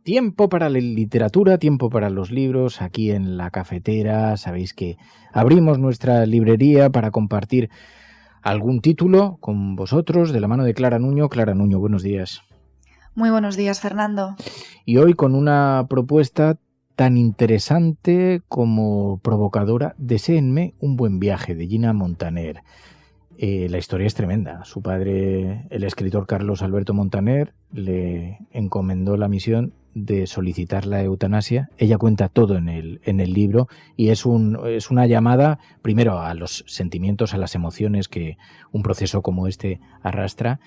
Tiempo para la literatura, tiempo para los libros. Aquí en La Cafetera sabéis que abrimos nuestra librería para compartir algún título con vosotros de la mano de Clara Nuño. Clara Nuño, buenos días. Muy buenos días, Fernando. Y hoy con una propuesta tan interesante como provocadora. Deséenme un buen viaje, de Gina Montaner. La historia es tremenda. Su padre, el escritor Carlos Alberto Montaner, le encomendó la misión de solicitar la eutanasia. Ella cuenta todo en el libro y es una llamada primero a los sentimientos, a las emociones que un proceso como este arrastra,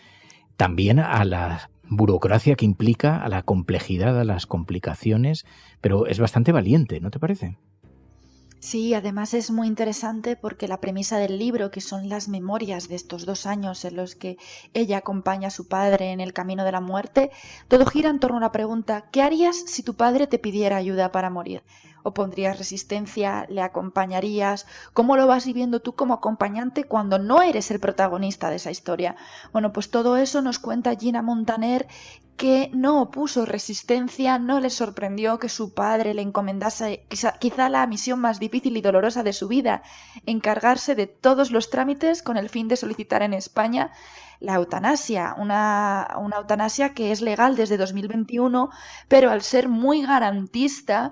también a la burocracia que implica, a la complejidad, a las complicaciones, pero es bastante valiente, ¿no te parece? Sí, además es muy interesante porque la premisa del libro, que son las memorias de estos 2 años en los que ella acompaña a su padre en el camino de la muerte, todo gira en torno a la pregunta: ¿qué harías si tu padre te pidiera ayuda para morir? ¿Opondrías resistencia? ¿Le acompañarías? ¿Cómo lo vas viviendo tú como acompañante cuando no eres el protagonista de esa historia? Bueno, pues todo eso nos cuenta Gina Montaner, que no opuso resistencia, no le sorprendió que su padre le encomendase quizá la misión más difícil y dolorosa de su vida, encargarse de todos los trámites con el fin de solicitar en España la eutanasia, una eutanasia que es legal desde 2021, pero al ser muy garantista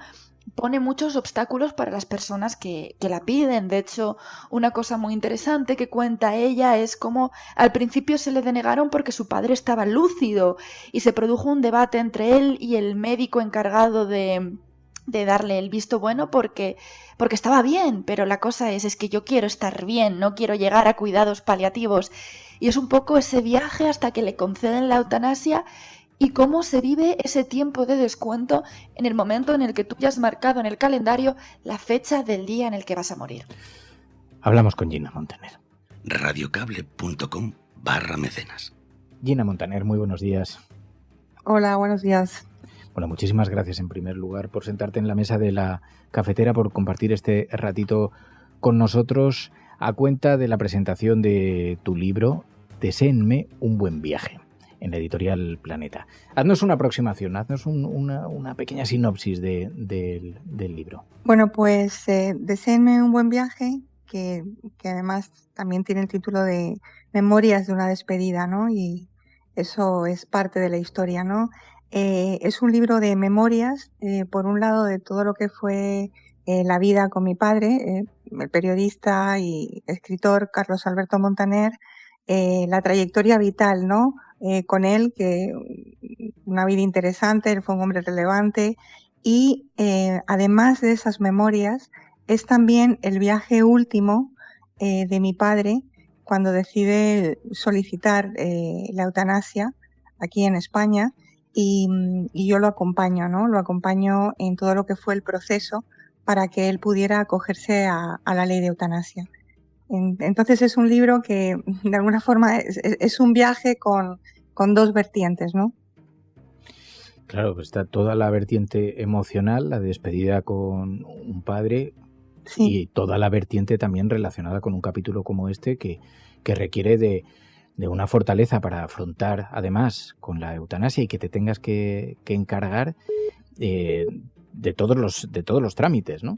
pone muchos obstáculos para las personas que la piden. De hecho, una cosa muy interesante que cuenta ella es cómo al principio se le denegaron porque su padre estaba lúcido y se produjo un debate entre él y el médico encargado de darle el visto bueno porque estaba bien, pero la cosa es que yo quiero estar bien, no quiero llegar a cuidados paliativos. Y es un poco ese viaje hasta que le conceden la eutanasia y cómo se vive ese tiempo de descuento en el momento en el que tú ya has marcado en el calendario la fecha del día en el que vas a morir. Hablamos con Gina Montaner. radiocable.com/mecenas. Gina Montaner, muy buenos días. Hola, buenos días. Bueno, muchísimas gracias en primer lugar por sentarte en la mesa de La Cafetera, por compartir este ratito con nosotros a cuenta de la presentación de tu libro Deséenme un buen viaje, en la editorial Planeta. Haznos una aproximación, haznos una pequeña sinopsis del libro. Bueno, pues Deséenme un buen viaje, que además también tiene el título de Memorias de una despedida, ¿no? Y eso es parte de la historia, ¿no? Es un libro de memorias, por un lado, de todo lo que fue la vida con mi padre, el periodista y escritor Carlos Alberto Montaner, la trayectoria vital, ¿no? Con él, que una vida interesante, él fue un hombre relevante y además de esas memorias es también el viaje último de mi padre cuando decide solicitar la eutanasia aquí en España y yo lo acompaño, ¿no? Lo acompaño en todo lo que fue el proceso para que él pudiera acogerse a la ley de eutanasia. Entonces es un libro que de alguna forma es un viaje con 2 vertientes, ¿no? Claro, pues está toda la vertiente emocional, la despedida con un padre, sí, y toda la vertiente también relacionada con un capítulo como este que requiere de una fortaleza para afrontar además con la eutanasia y que te tengas que encargar de todos los trámites, ¿no?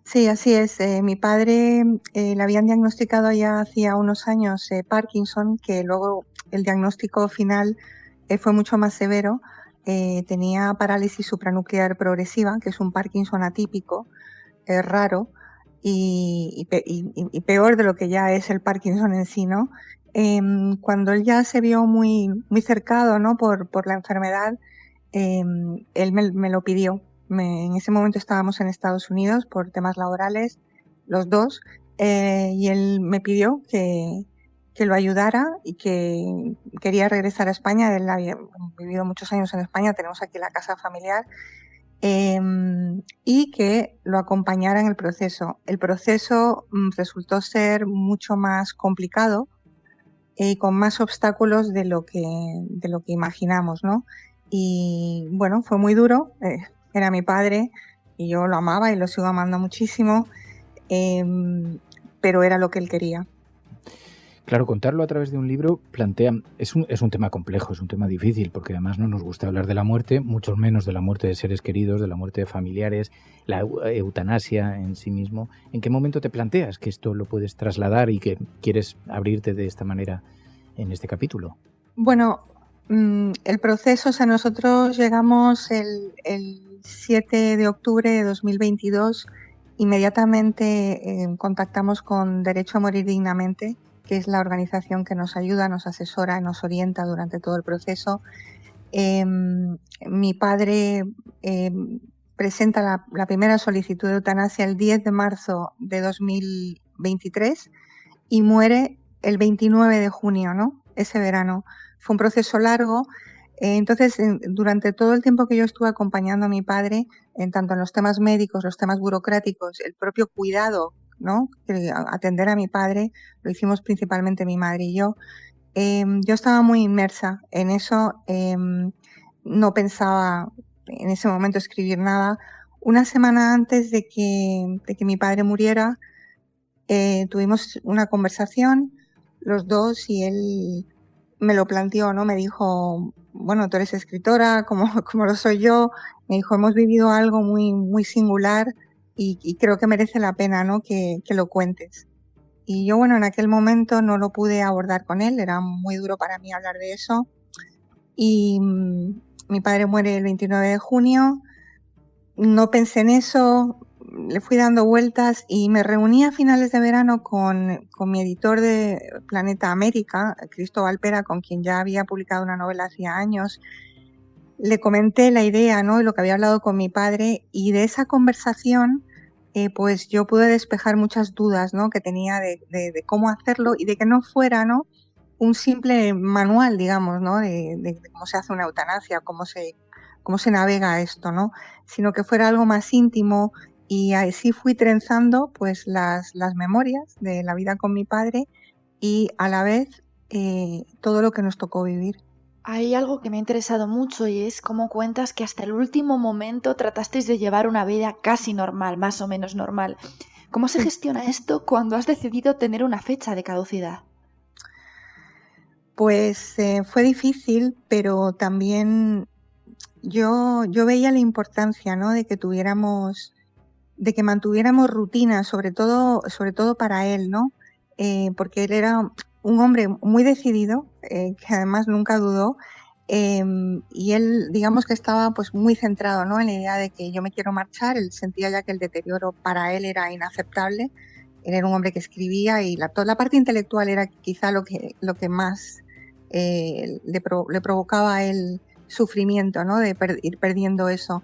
Sí, así es. Mi padre le habían diagnosticado ya hacía unos años Parkinson, que luego el diagnóstico final fue mucho más severo. Tenía parálisis supranuclear progresiva, que es un Parkinson atípico, raro y peor de lo que ya es el Parkinson en sí, ¿no? Cuando él ya se vio muy, muy cercado, ¿no? por la enfermedad, él me lo pidió. En ese momento estábamos en Estados Unidos por temas laborales, los dos, y él me pidió que lo ayudara y que quería regresar a España. Él había vivido muchos años en España, tenemos aquí la casa familiar, y que lo acompañara en el proceso. El proceso resultó ser mucho más complicado y con más obstáculos de lo que imaginamos, ¿no? Y bueno, fue muy duro, era mi padre y yo lo amaba y lo sigo amando muchísimo, pero era lo que él quería. Claro, contarlo a través de un libro plantea, es un tema complejo, es un tema difícil, porque además no nos gusta hablar de la muerte, mucho menos de la muerte de seres queridos, de la muerte de familiares, la eutanasia en sí mismo. ¿En qué momento te planteas que esto lo puedes trasladar y que quieres abrirte de esta manera en este capítulo? Bueno, el proceso, o sea, nosotros llegamos el 7 de octubre de 2022, inmediatamente contactamos con Derecho a Morir Dignamente, que es la organización que nos ayuda, nos asesora, nos orienta durante todo el proceso. Mi padre presenta la primera solicitud de eutanasia el 10 de marzo de 2023 y muere el 29 de junio, ¿no? Ese verano. Fue un proceso largo. Entonces, durante todo el tiempo que yo estuve acompañando a mi padre, tanto en los temas médicos, los temas burocráticos, el propio cuidado, ¿no? Atender a mi padre, lo hicimos principalmente mi madre y yo. Yo estaba muy inmersa en eso, no pensaba en ese momento escribir nada. Una semana antes de que mi padre muriera, tuvimos una conversación los dos y él me lo planteó, ¿no? Me dijo, bueno, tú eres escritora, como lo soy yo. Me dijo, hemos vivido algo muy, muy singular y creo que merece la pena, ¿no? Que lo cuentes. Y yo, bueno, en aquel momento no lo pude abordar con él, era muy duro para mí hablar de eso. Y mi padre muere el 29 de junio, no pensé en eso, le fui dando vueltas y me reuní a finales de verano con mi editor de Planeta América, Cristóbal Pera, con quien ya había publicado una novela hacía años. Le comenté la idea, ¿no? Y lo que había hablado con mi padre, y de esa conversación pues yo pude despejar muchas dudas, ¿no? Que tenía de cómo hacerlo y de que no fuera, ¿no? Un simple manual, digamos, ¿no? De cómo se hace una eutanasia, cómo se navega esto, ¿no? Sino que fuera algo más íntimo, y así fui trenzando pues las memorias de la vida con mi padre y a la vez todo lo que nos tocó vivir. Hay algo que me ha interesado mucho y es cómo cuentas que hasta el último momento tratasteis de llevar una vida casi normal, más o menos normal. ¿Cómo se gestiona esto cuando has decidido tener una fecha de caducidad? Pues fue difícil, pero también yo veía la importancia, ¿no? de que mantuviéramos rutina, sobre todo para él, ¿no? Porque él era un hombre muy decidido, que además nunca dudó, y él, digamos que estaba pues muy centrado, ¿no? en la idea de que yo me quiero marchar. Él sentía ya que el deterioro para él era inaceptable. Él era un hombre que escribía y toda la parte intelectual era quizá lo que más le provocaba a él sufrimiento, ¿no? de ir perdiendo eso.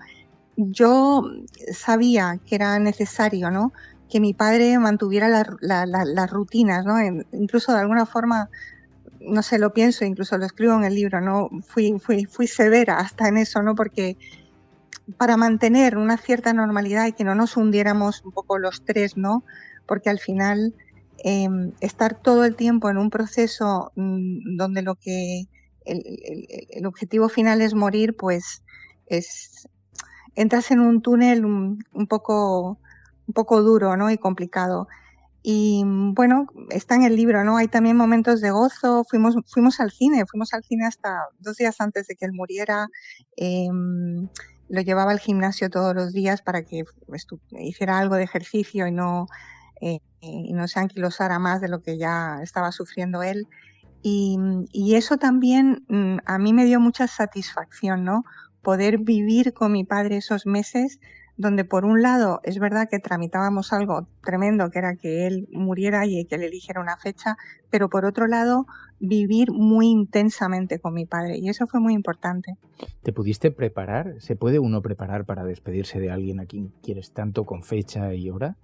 Yo sabía que era necesario, ¿no? que mi padre mantuviera las rutinas, ¿no? Incluso de alguna forma, no sé, lo pienso, incluso lo escribo en el libro, ¿no? Fui severa hasta en eso, ¿no? Porque para mantener una cierta normalidad y que no nos hundiéramos un poco los tres, ¿no? Porque al final estar todo el tiempo en un proceso donde el objetivo final es morir, pues entras en un túnel un poco duro, ¿no? y complicado. Y bueno, está en el libro, ¿no? Hay también momentos de gozo. Fuimos al cine hasta 2 días antes de que él muriera. Lo llevaba al gimnasio todos los días para que hiciera algo de ejercicio y no se anquilosara más de lo que ya estaba sufriendo él. Y eso también a mí me dio mucha satisfacción, ¿no? Poder vivir con mi padre esos meses donde por un lado es verdad que tramitábamos algo tremendo, que era que él muriera y que le eligiera una fecha, pero por otro lado vivir muy intensamente con mi padre, y eso fue muy importante. ¿Te pudiste preparar? ¿Se puede uno preparar para despedirse de alguien a quien quieres tanto con fecha y hora?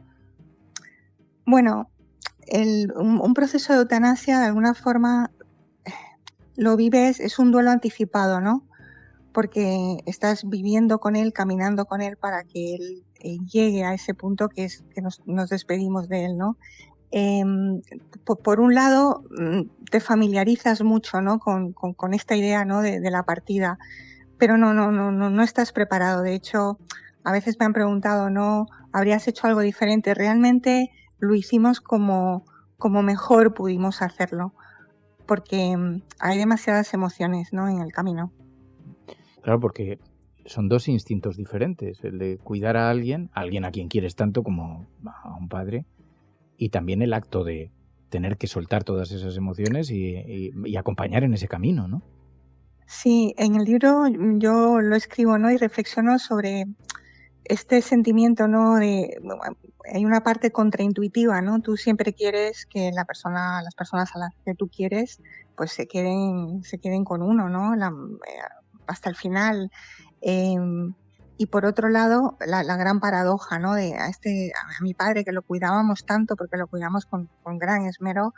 Bueno, un proceso de eutanasia de alguna forma lo vives, es un duelo anticipado, ¿no? Porque estás viviendo con él, caminando con él para que él llegue a ese punto que es que nos despedimos de él, ¿no? Por un lado, te familiarizas mucho, ¿no? con esta idea, ¿no? de la partida, pero no estás preparado. De hecho, a veces me han preguntado, ¿no? ¿Habrías hecho algo diferente? Realmente lo hicimos como mejor pudimos hacerlo, porque hay demasiadas emociones, ¿no? en el camino. Claro, porque son dos instintos diferentes, el de cuidar a alguien a quien quieres tanto como a un padre, y también el acto de tener que soltar todas esas emociones y acompañar en ese camino, ¿no? Sí, en el libro yo lo escribo, ¿no? Y reflexiono sobre este sentimiento, ¿no? Hay una parte contraintuitiva, ¿no? Tú siempre quieres que las personas a las que tú quieres, pues se queden con uno, ¿no? Hasta el final. Y por otro lado, la gran paradoja, ¿no? A mi padre, que lo cuidábamos tanto, porque lo cuidamos con gran esmero,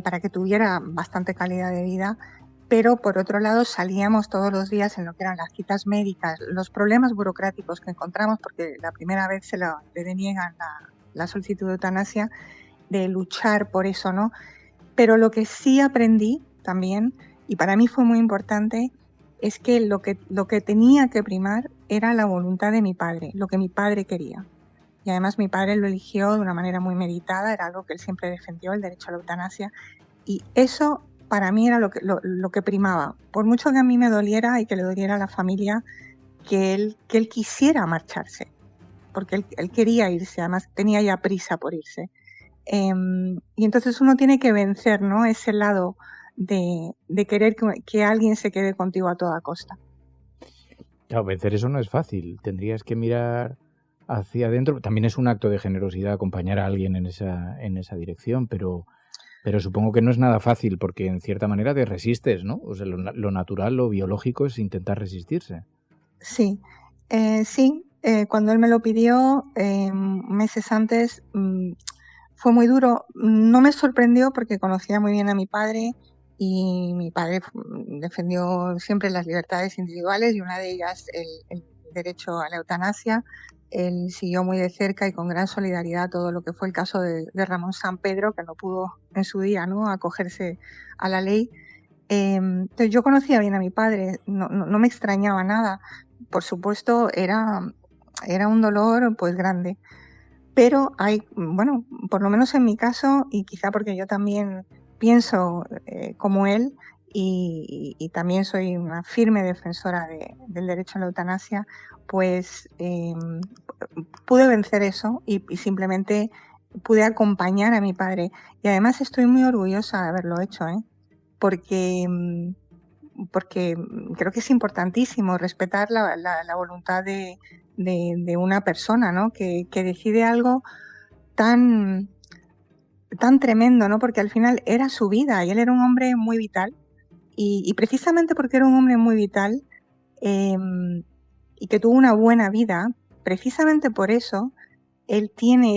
para que tuviera bastante calidad de vida, pero por otro lado salíamos todos los días en lo que eran las citas médicas, los problemas burocráticos que encontramos, porque la primera vez le deniegan la solicitud de eutanasia, de luchar por eso, ¿no? Pero lo que sí aprendí también, y para mí fue muy importante, es que lo que tenía que primar era la voluntad de mi padre, lo que mi padre quería. Y además mi padre lo eligió de una manera muy meditada, era algo que él siempre defendió, el derecho a la eutanasia, y eso para mí era lo que primaba. Por mucho que a mí me doliera y que le doliera a la familia, que él quisiera marcharse, porque él quería irse, además tenía ya prisa por irse. Y entonces uno tiene que vencer, ¿no? Ese lado de querer que alguien se quede contigo a toda costa. Claro, vencer eso no es fácil. Tendrías que mirar hacia adentro. También es un acto de generosidad acompañar a alguien en esa dirección, pero supongo que no es nada fácil porque en cierta manera te resistes, ¿no? O sea, lo natural, lo biológico es intentar resistirse. Sí, cuando él me lo pidió meses antes, fue muy duro. No me sorprendió porque conocía muy bien a mi padre y mi padre defendió siempre las libertades individuales y una de ellas el derecho a la eutanasia. Él siguió muy de cerca y con gran solidaridad todo lo que fue el caso de Ramón Sampedro, que no pudo en su día, ¿no? acogerse a la ley. Entonces yo conocía bien a mi padre, no me extrañaba nada. Por supuesto, era un dolor pues grande. Pero bueno, por lo menos en mi caso, y quizá porque yo también pienso como él y también soy una firme defensora del derecho a la eutanasia, pues pude vencer eso y simplemente pude acompañar a mi padre. Y además estoy muy orgullosa de haberlo hecho, porque creo que es importantísimo respetar la voluntad de una persona, ¿no? que decide algo tan tremendo, ¿no? Porque al final era su vida y él era un hombre muy vital y precisamente porque era un hombre muy vital y que tuvo una buena vida, precisamente por eso él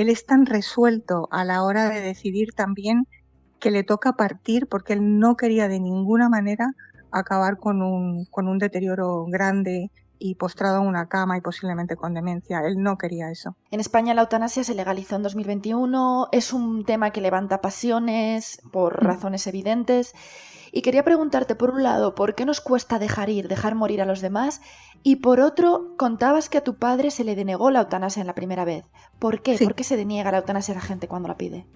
es tan resuelto a la hora de decidir también que le toca partir, porque él no quería de ninguna manera acabar con un deterioro grande y postrado en una cama y posiblemente con demencia. Él no quería eso. En España la eutanasia se legalizó en 2021, es un tema que levanta pasiones por razones evidentes. Y quería preguntarte, por un lado, ¿por qué nos cuesta dejar morir a los demás? Y por otro, contabas que a tu padre se le denegó la eutanasia en la primera vez. ¿Por qué? Sí. ¿Por qué se deniega la eutanasia a la gente cuando la pide?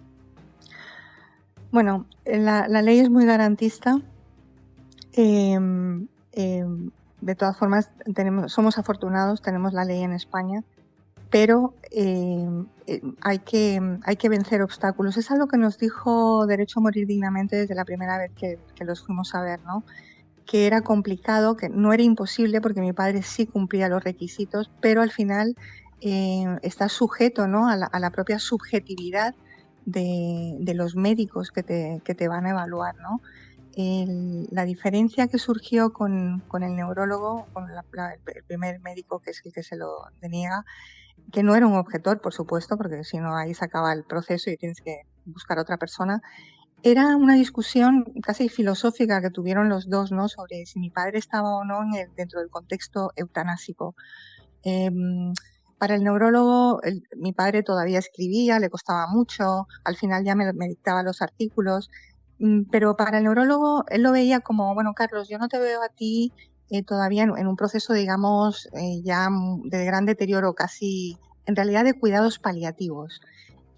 Bueno, la ley es muy garantista. De todas formas, somos afortunados, tenemos la ley en España, pero hay que vencer obstáculos. Es algo que nos dijo Derecho a Morir Dignamente desde la primera vez que los fuimos a ver, ¿no? Que era complicado, que no era imposible porque mi padre sí cumplía los requisitos, pero al final está sujeto, ¿no? a la propia subjetividad de los médicos que te van a evaluar, ¿no? La diferencia que surgió con el neurólogo, con el primer médico que es el que se lo deniega, que no era un objetor, por supuesto, porque si no ahí se acaba el proceso y tienes que buscar a otra persona. Era una discusión casi filosófica que tuvieron los dos, ¿no? Sobre si mi padre estaba o no dentro del contexto eutanásico. Para el neurólogo, mi padre todavía escribía, le costaba mucho, al final ya me dictaba los artículos, pero para el neurólogo él lo veía como, bueno, Carlos, yo no te veo a ti todavía en un proceso, digamos, ya de gran deterioro, casi en realidad de cuidados paliativos.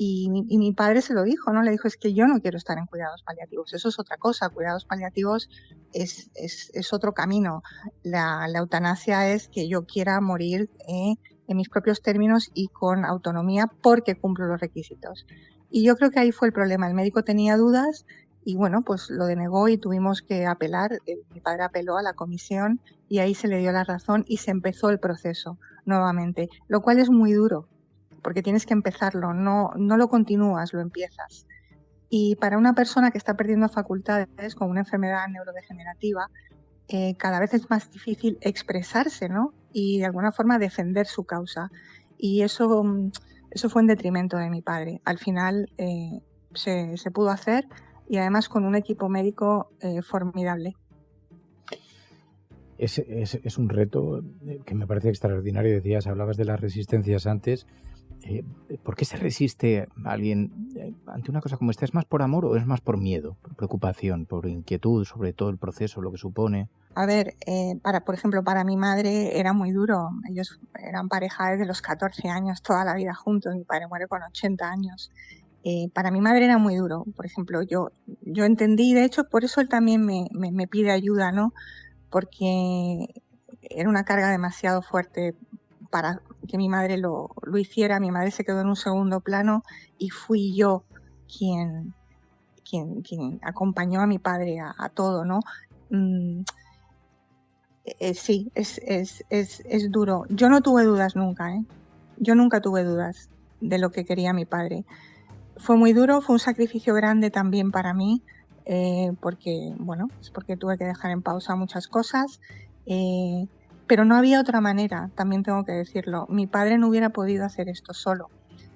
Y mi padre se lo dijo, ¿no? Le dijo, es que yo no quiero estar en cuidados paliativos, eso es otra cosa, cuidados paliativos es otro camino. La eutanasia es que yo quiera morir en mis propios términos y con autonomía porque cumplo los requisitos. Y yo creo que ahí fue el problema, el médico tenía dudas y bueno, pues lo denegó y tuvimos que apelar, mi padre apeló a la comisión y ahí se le dio la razón y se empezó el proceso nuevamente, lo cual es muy duro, porque tienes que empezarlo, no lo continúas, lo empiezas. Y para una persona que está perdiendo facultades con una enfermedad neurodegenerativa, cada vez es más difícil expresarse, ¿no? Y de alguna forma defender su causa. Y eso fue en detrimento de mi padre. Al final se pudo hacer y además con un equipo médico formidable. Es un reto que me parece extraordinario. Decías, hablabas de las resistencias antes. ¿Por qué se resiste a alguien ante una cosa como esta? ¿Es más por amor o es más por miedo, por preocupación, por inquietud sobre todo el proceso, lo que supone? A ver, por ejemplo, para mi madre era muy duro. Ellos eran pareja desde los 14 años, toda la vida juntos. Mi padre muere con 80 años. Para mi madre era muy duro. Por ejemplo, yo entendí, de hecho, por eso él también me pide ayuda, ¿no? Porque era una carga demasiado fuerte para que mi madre lo hiciera. Mi madre se quedó en un segundo plano y fui yo quien acompañó a mi padre a todo, ¿no? Sí, es duro. Yo no tuve dudas nunca, ¿eh? Yo nunca tuve dudas de lo que quería mi padre. Fue muy duro, fue un sacrificio grande también para mí, porque tuve que dejar en pausa muchas cosas, pero no había otra manera, también tengo que decirlo. Mi padre no hubiera podido hacer esto solo.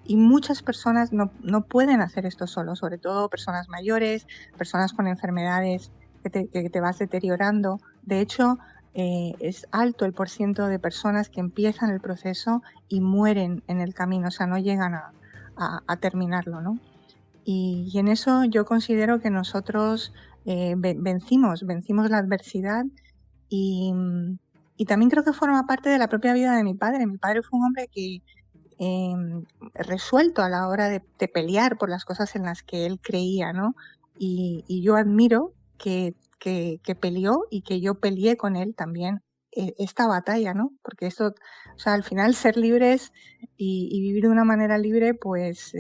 Y muchas personas no pueden hacer esto solo, sobre todo personas mayores, personas con enfermedades que te vas deteriorando. De hecho, es alto el porcentaje de personas que empiezan el proceso y mueren en el camino, o sea, no llegan a terminarlo, ¿no? Y en eso yo considero que nosotros vencimos la adversidad y también creo que forma parte de la propia vida de mi padre. Mi padre fue un hombre que resuelto a la hora de pelear por las cosas en las que él creía, ¿no? Y yo admiro que peleó y que yo peleé con él también esta batalla, ¿no? Porque esto, o sea, al final ser libres y vivir de una manera libre, pues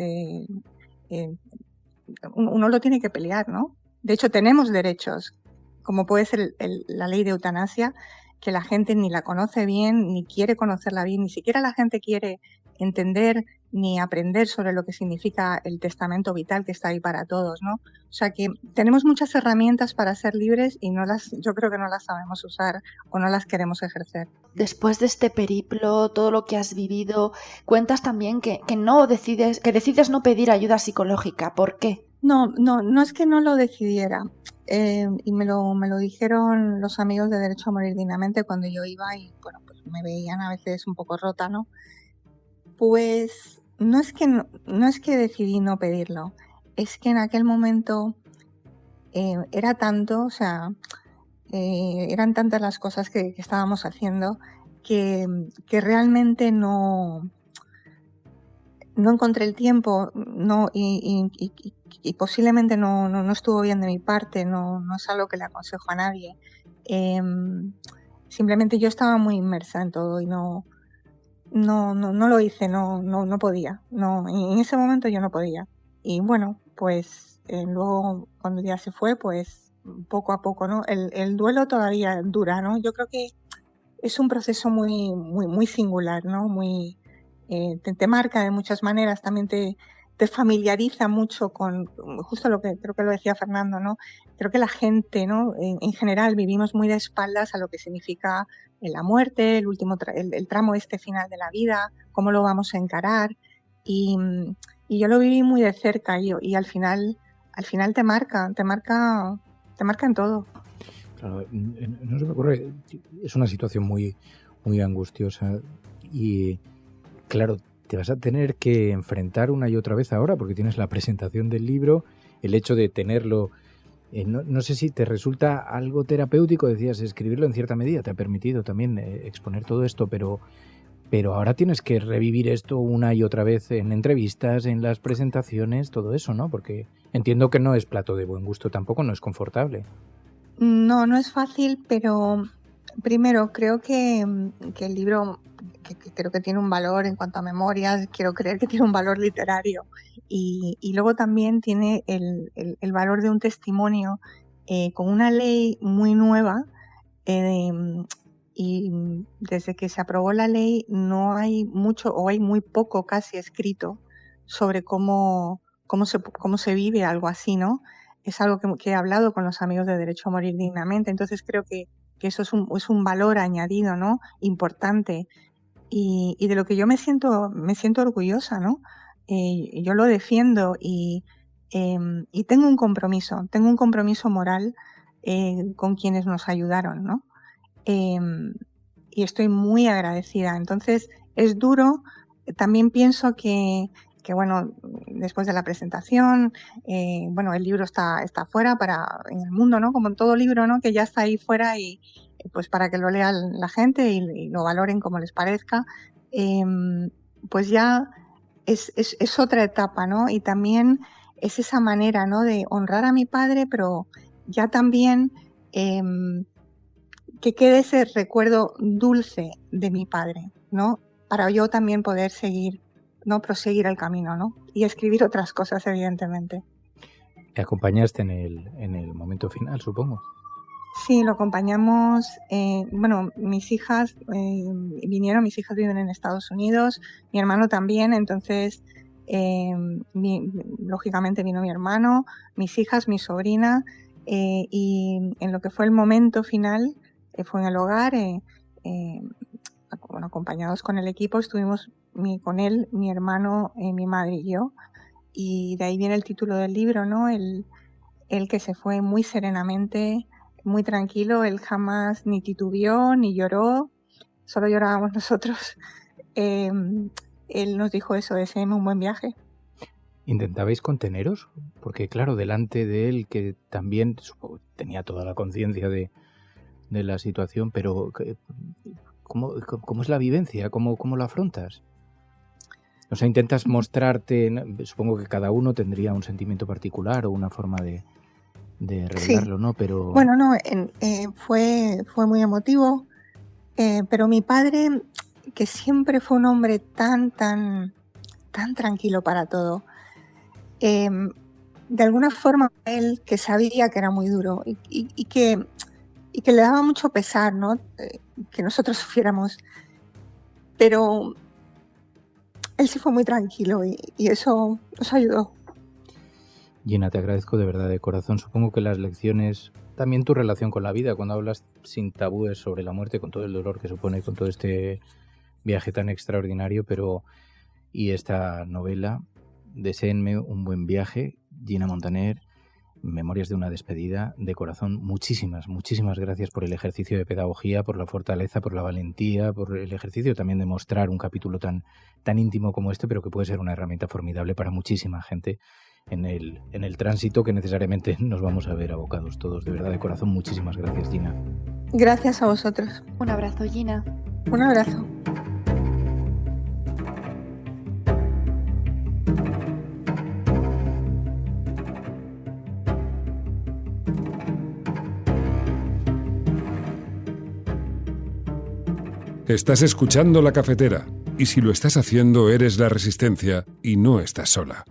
uno lo tiene que pelear, ¿no? De hecho, tenemos derechos, como puede ser la ley de eutanasia, que la gente ni la conoce bien, ni quiere conocerla bien, ni siquiera la gente quiere entender ni aprender sobre lo que significa el testamento vital que está ahí para todos, ¿no? O sea que tenemos muchas herramientas para ser libres y yo creo que no las sabemos usar o no las queremos ejercer. Después de este periplo, todo lo que has vivido, cuentas también que decides no pedir ayuda psicológica. ¿Por qué? No es que no lo decidiera. Y me lo dijeron los amigos de Derecho a Morir Dignamente cuando yo iba y bueno, pues me veían a veces un poco rota, ¿no? Pues no es que decidí no pedirlo, es que en aquel momento era tanto, o sea, eran tantas las cosas que estábamos haciendo que realmente no encontré el tiempo, y posiblemente no estuvo bien de mi parte, no es algo que le aconsejo a nadie. Simplemente yo estaba muy inmersa en todo y no lo hice, no podía. En ese momento yo no podía. Y bueno, pues luego cuando ya se fue, pues poco a poco, ¿no? El duelo todavía dura, ¿no? Yo creo que es un proceso muy, muy, muy singular, ¿no? Muy te marca de muchas maneras, también te familiariza mucho con justo lo que creo que lo decía Fernando, ¿no? Creo que la gente, ¿no? En general vivimos muy de espaldas a lo que significa la muerte, el tramo final de la vida, cómo lo vamos a encarar y yo lo viví muy de cerca y al final te marca en todo. Claro, no se me ocurre, es una situación muy, muy angustiosa y claro, te vas a tener que enfrentar una y otra vez ahora porque tienes la presentación del libro, el hecho de tenerlo, no sé si te resulta algo terapéutico, decías, escribirlo en cierta medida, te ha permitido también exponer todo esto, pero ahora tienes que revivir esto una y otra vez en entrevistas, en las presentaciones, todo eso, ¿no? Porque entiendo que no es plato de buen gusto tampoco, no es confortable. No es fácil, pero primero creo que el libro que creo que tiene un valor en cuanto a memorias, quiero creer que tiene un valor literario y luego también tiene el valor de un testimonio con una ley muy nueva y desde que se aprobó la ley no hay mucho o hay muy poco casi escrito sobre cómo se vive algo así, ¿no? Es algo que he hablado con los amigos de Derecho a Morir Dignamente, entonces creo que eso es un valor añadido, ¿no? Importante y de lo que yo me siento orgullosa, ¿no? Yo lo defiendo y tengo un compromiso moral con quienes nos ayudaron, ¿no? Y estoy muy agradecida. Entonces es duro. También pienso que bueno, después de la presentación, bueno, el libro está fuera en el mundo, ¿no? Como en todo libro, ¿no? Que ya está ahí fuera y pues para que lo lea la gente y lo valoren como les parezca, pues ya es otra etapa, ¿no? Y también es esa manera, ¿no? De honrar a mi padre, pero ya también que quede ese recuerdo dulce de mi padre, ¿no? Para yo también poder proseguir el camino, ¿no? Y escribir otras cosas, evidentemente. ¿Te acompañaste en el momento final, supongo? Sí, lo acompañamos. Bueno, mis hijas vinieron, mis hijas viven en Estados Unidos, mi hermano también, entonces lógicamente vino mi hermano, mis hijas, mi sobrina, y en lo que fue el momento final, fue en el hogar, bueno, acompañados con el equipo, estuvimos con él, mi hermano, mi madre y yo, y de ahí viene el título del libro, ¿no? El que se fue muy serenamente, muy tranquilo, él jamás ni titubeó ni lloró, solo llorábamos nosotros. Él nos dijo eso, deséeme un buen viaje. ¿Intentabais conteneros? Porque claro, delante de él, que también supongo, tenía toda la conciencia de la situación, pero ¿cómo es la vivencia? ¿Cómo lo afrontas? O sea, intentas mostrarte, supongo que cada uno tendría un sentimiento particular o una forma de revelarlo, sí. ¿No? Pero bueno, no, fue muy emotivo, pero mi padre, que siempre fue un hombre tan tranquilo para todo, de alguna forma él, que sabía que era muy duro y que le daba mucho pesar, ¿no? Que nosotros sufriéramos, pero él sí fue muy tranquilo y eso nos ayudó. Gina, te agradezco de verdad de corazón. Supongo que las lecciones, también tu relación con la vida, cuando hablas sin tabúes sobre la muerte, con todo el dolor que supone, con todo este viaje tan extraordinario, y esta novela, Deséenme un buen viaje, Gina Montaner, Memorias de una despedida, de corazón, muchísimas gracias por el ejercicio de pedagogía, por la fortaleza, por la valentía, por el ejercicio también de mostrar un capítulo tan íntimo como este, pero que puede ser una herramienta formidable para muchísima gente en el tránsito que necesariamente nos vamos a ver abocados todos. De verdad, de corazón, muchísimas gracias, Gina. Gracias a vosotros. Un abrazo, Gina. Un abrazo. Estás escuchando La Cafetera, y si lo estás haciendo eres la Resistencia y no estás sola.